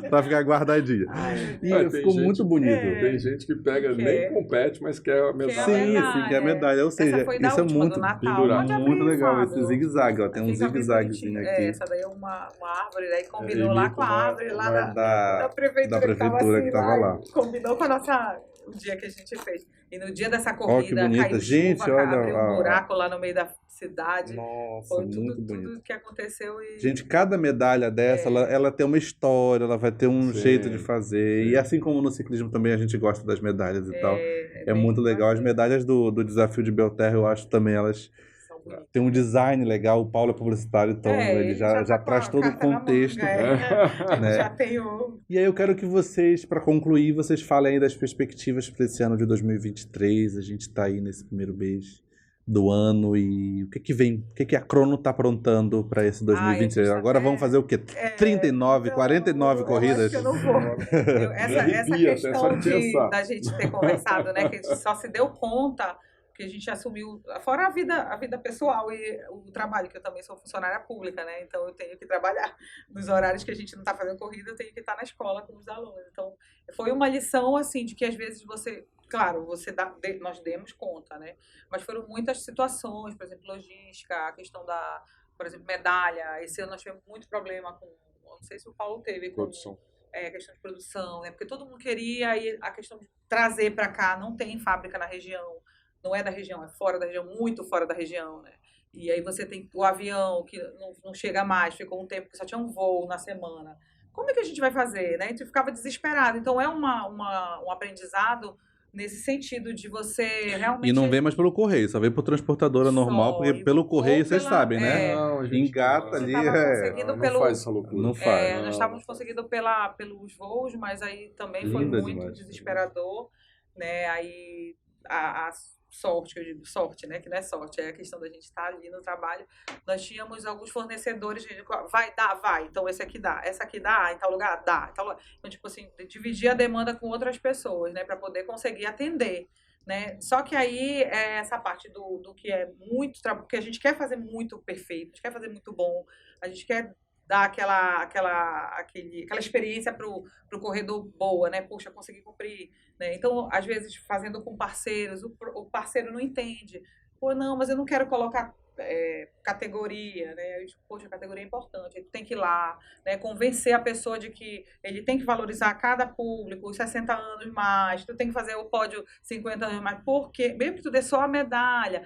Pra ficar guardadinha. Ai, E Tem ficou gente- muito bonito. Tem gente que pega, Que nem é. compete, mas quer a medalha. Sim, medalha, sim, que é a é. medalha. Ou seja, Essa foi da isso é última, muito do Natal. pendurado. Pode abrir, muito legal. Fábio. Esse zigue-zague, ó. Tem um Fica bem zigue-zaguezinho bonitinho. aqui. Essa daí é uma árvore, daí combinou lá imita com a uma- árvore lá uma da prefeitura, que tava lá. Combinou com o dia que a gente fez. E no dia dessa que corrida, bonita. caiu Gente, chuva, olha, abriu ó. um buraco lá no meio da cidade. Nossa, Foi muito bonito. tudo que aconteceu. E Gente, cada medalha dessa, ela tem uma história, ela vai ter um Sim, jeito de fazer. sim. E assim como no ciclismo também a gente gosta das medalhas e tal. É bem muito legal. As bacana. medalhas do desafio de Belterra, eu acho também, elas São bonitas. têm um design legal. O Paulo é publicitário, então ele já tá com traz a todo o carta na contexto. manga, né? Já tem o... E aí eu quero que vocês, para concluir, vocês falem aí das perspectivas para esse ano de 2023. A gente está aí nesse primeiro mês do ano e o que que vem? O que que a Crono tá aprontando para esse 2023? gente tá Agora até- vamos fazer o quê? 39, 49 corridas? Eu acho que eu não vou. Essa arrepia, questão até só de pensar. da gente ter conversado, né? Que a gente só se deu conta que a gente assumiu, fora a vida pessoal e o trabalho, que eu também sou funcionária pública, né? Então eu tenho que trabalhar nos horários que a gente não está fazendo corrida, eu tenho que estar na escola com os alunos. Então foi uma lição, assim, de que às vezes claro, nós demos conta, né? Mas foram muitas situações, por exemplo, logística, a questão por exemplo, medalha. Esse ano nós tivemos muito problema com, não sei se o Paulo teve, com Produção. questão de produção, né? Porque todo mundo queria, e a questão de trazer para cá, não tem fábrica na região, não é da região, é fora da região, muito fora da região, né? E aí você tem o avião que não chega mais, ficou um tempo que só tinha um voo na semana. Como é que a gente vai fazer, né? A gente ficava desesperado. Então é um aprendizado nesse sentido de você realmente... E não vem mais pelo correio, só vem por transportadora normal, Só, porque e- pelo correio ou vocês pela- sabem, né? Não, a gente Engata não- ali, Você tava conseguindo não pelo- faz essa loucura. Não faz. Não. nós estávamos conseguindo pelos voos, mas aí também foi Linda muito demais. desesperador, né? Aí a sorte, que eu digo sorte, né? Que não é sorte, é a questão da gente estar ali no trabalho. Nós tínhamos alguns fornecedores que a gente vai. Então esse aqui dá, essa aqui dá, em tal lugar dá, em tal lugar. Então, tipo assim, dividir a demanda com outras pessoas, né? Para poder conseguir atender. Né? Só que aí essa parte do que é muito porque a gente quer fazer muito perfeito, a gente quer fazer muito bom, a gente quer dar aquela experiência pro corredor boa, né? Puxa, consegui cumprir, né? Então, às vezes, fazendo com parceiros, o parceiro não entende. Pô, não, mas eu não quero colocar categoria, né? Poxa, a categoria é importante, ele tem que ir lá, né? Convencer a pessoa de que ele tem que valorizar cada público, os 60 anos mais, tu tem que fazer o pódio 50 anos mais, porque mesmo que tu dê só a medalha,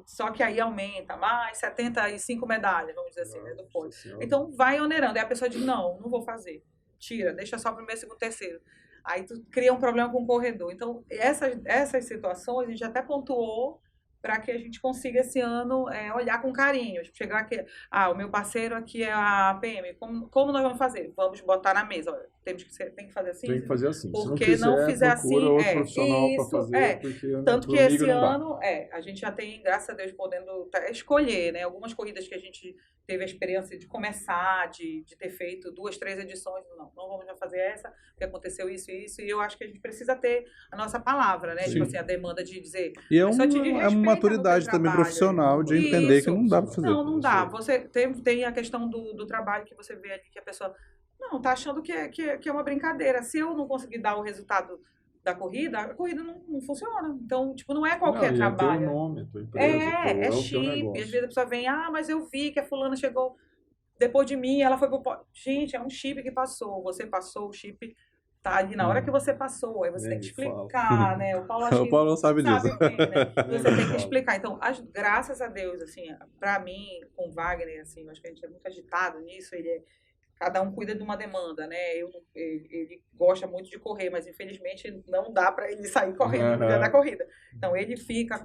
só que aí aumenta mais 75 medalhas, vamos dizer assim, né, do pódio. Então vai onerando, aí a pessoa diz, não vou fazer, tira, deixa só o primeiro, segundo, terceiro. Aí tu cria um problema com o corredor. Então essas situações a gente até pontuou para que a gente consiga esse ano olhar com carinho. Chegar aqui, o meu parceiro aqui é a PM, como nós vamos fazer? Vamos botar na mesa, olha, tem que fazer assim? Tem que fazer assim. Porque Se não fizer procura assim, outro profissional para isso, fazer, porque tanto que comigo esse não dá. ano, a gente já tem, graças a Deus, podendo escolher, né? Algumas corridas que a gente teve a experiência de começar, de ter feito 2, 3 edições, não vamos já fazer essa, porque aconteceu isso e isso, e eu acho que a gente precisa ter a nossa palavra, né? Sim. Tipo assim, a demanda de dizer... E Só te diz, uma respeita maturidade no teu também trabalho. profissional de entender que não dá para fazer. Não dá. Você tem a questão do trabalho que você vê ali, que a pessoa... Não, tá achando que é uma brincadeira. Se eu não conseguir dar o resultado da corrida, a corrida não funciona. Então, tipo, não é qualquer trabalho. É teu nome, é tua empresa, É o teu chip. negócio. Às vezes a pessoa vem, mas eu vi que a fulana chegou depois de mim, ela foi pro... Gente, é um chip que passou. Você passou, o chip tá ali na hora que você passou. Aí você tem que explicar, né? O Paulo acho que O Paulo não sabe disso. bem, né? Você tem que explicar. Então, graças a Deus, assim, pra mim, com o Wagner, assim, eu acho que a gente é muito agitado nisso, cada um cuida de uma demanda, né? Ele gosta muito de correr, mas infelizmente não dá para ele sair correndo no dia da corrida. Então ele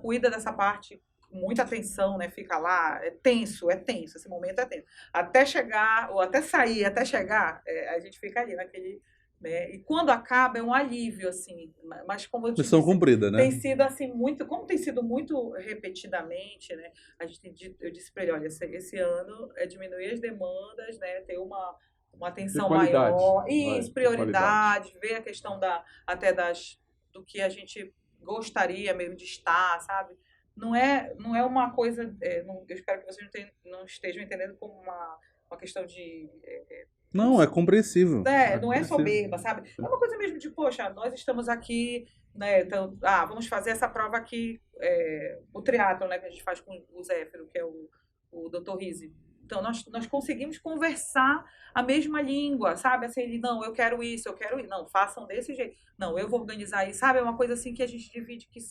cuida dessa parte com muita atenção, né? Fica lá, é tenso, esse momento é tenso. Até chegar, ou até sair, até chegar, a gente fica ali naquele... Né? E quando acaba é um alívio, assim, mas como eu te Missão disse, cumprida, né? tem sido assim como tem sido muito repetidamente, né? Eu disse para ele, olha, esse ano é diminuir as demandas, né? Ter uma atenção maior, prioridade, ver a questão do que a gente gostaria mesmo de estar, sabe? Não é uma coisa, eu espero que vocês não estejam entendendo como uma questão de não, é compreensível. Não é soberba, sabe? É uma coisa mesmo de, poxa, nós estamos aqui, né? Então, vamos fazer essa prova aqui, o triatlon, né? Que a gente faz com o Zéfiro, que é o Dr. Rizzi. Então, nós conseguimos conversar a mesma língua, sabe? Assim, ele, não, eu quero isso. Não, façam desse jeito. Não, eu vou organizar isso, sabe? É uma coisa assim que a gente divide, que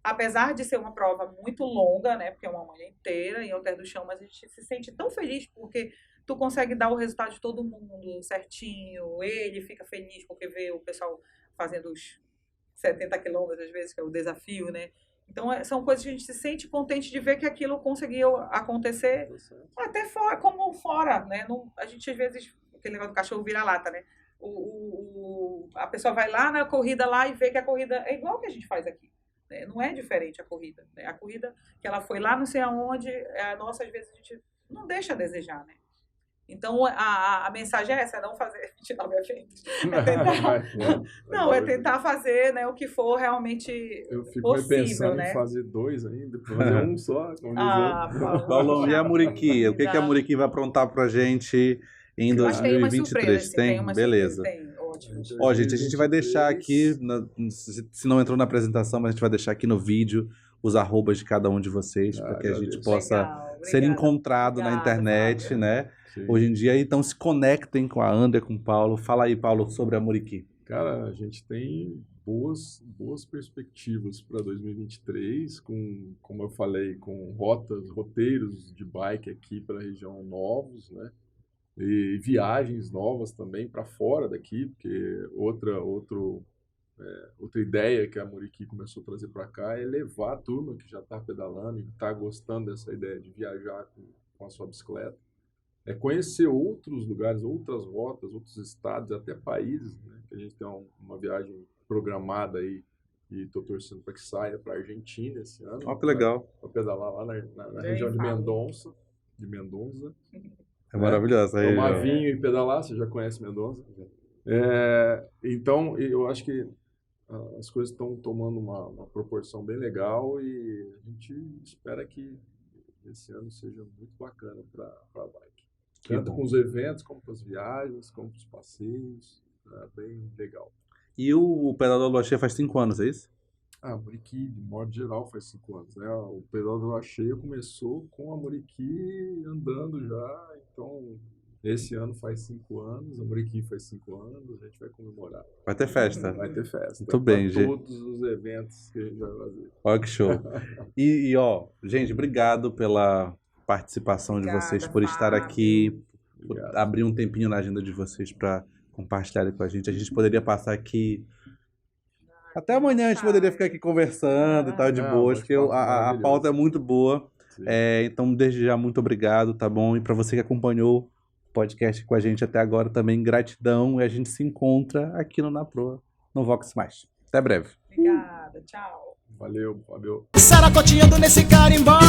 apesar de ser uma prova muito longa, né? Porque é uma manhã inteira em Alter do Chão, mas a gente se sente tão feliz porque tu consegue dar o resultado de todo mundo certinho, ele fica feliz porque vê o pessoal fazendo os 70 quilômetros, às vezes, que é o desafio, né? Então, são coisas que a gente se sente contente de ver que aquilo conseguiu acontecer até fora, como fora, né? A gente, às vezes, aquele negócio do cachorro vira-lata, né? A pessoa vai lá na corrida lá e vê que a corrida é igual que a gente faz aqui. Né? Não é diferente a corrida. Né? A corrida que ela foi lá não sei aonde, a nossa, às vezes, a gente não deixa a desejar, né? Então, a mensagem é essa, é não fazer 29 eventos. É tentar fazer, né, o que for realmente eu fico possível, pensando né? em fazer 2 ainda, fazer um só. Paulo, e a Muriqui? O que a Muriqui vai aprontar pra gente em 2023? Tem? Beleza. Ó, gente, a gente vai deixar aqui, se não entrou na apresentação, mas a gente vai deixar aqui no vídeo os arrobas de cada um de vocês, para que a gente possa ser encontrado na internet, né? Sim. Hoje em dia, então se conectem com a Andrea, com o Paulo. Fala aí, Paulo, sobre a Muriqui. Cara, a gente tem boas perspectivas para 2023, como eu falei, com roteiros de bike aqui para a região novos, né? E viagens novas também para fora daqui, porque outra ideia que a Muriqui começou a trazer para cá é levar a turma que já está pedalando e está gostando dessa ideia de viajar com a sua bicicleta. É conhecer outros lugares, outras rotas, outros estados, até países, né? A gente tem uma viagem programada aí e estou torcendo para que saia para a Argentina esse ano. Ó, que legal. Para pedalar lá na região de Mendonça. É maravilhosa. Tomar vinho e pedalar, você já conhece Mendonça? Então, eu acho que as coisas estão tomando uma proporção bem legal e a gente espera que esse ano seja muito bacana para a bike. Tanto com os eventos, como com as viagens, como com os passeios. Bem legal. E o pedal da Lua Cheia faz 5 anos, é isso? A Muriqui, de modo geral, faz 5 anos. Né? O pedal da Lua Cheia começou com a Muriqui andando já. Então, esse ano faz 5 anos, a Muriqui faz 5 anos, a gente vai comemorar. Vai ter festa. Vai ter festa. Muito bem, gente. Todos os eventos que a gente vai fazer. Olha que show. E ó, gente, obrigado pela participação de vocês, por estar aqui, por abrir um tempinho na agenda de vocês para compartilharem com a gente. A gente poderia passar aqui até amanhã, a gente poderia ficar aqui conversando e tal, de boas, porque a pauta é muito boa. Então, desde já, muito obrigado, tá bom? E para você que acompanhou podcast com a gente até agora também. Gratidão. E a gente se encontra aqui no Na Proa, no Vox Mais. Até breve. Obrigada, tchau. Valeu, Fábio. Saracoteando nesse carimbó.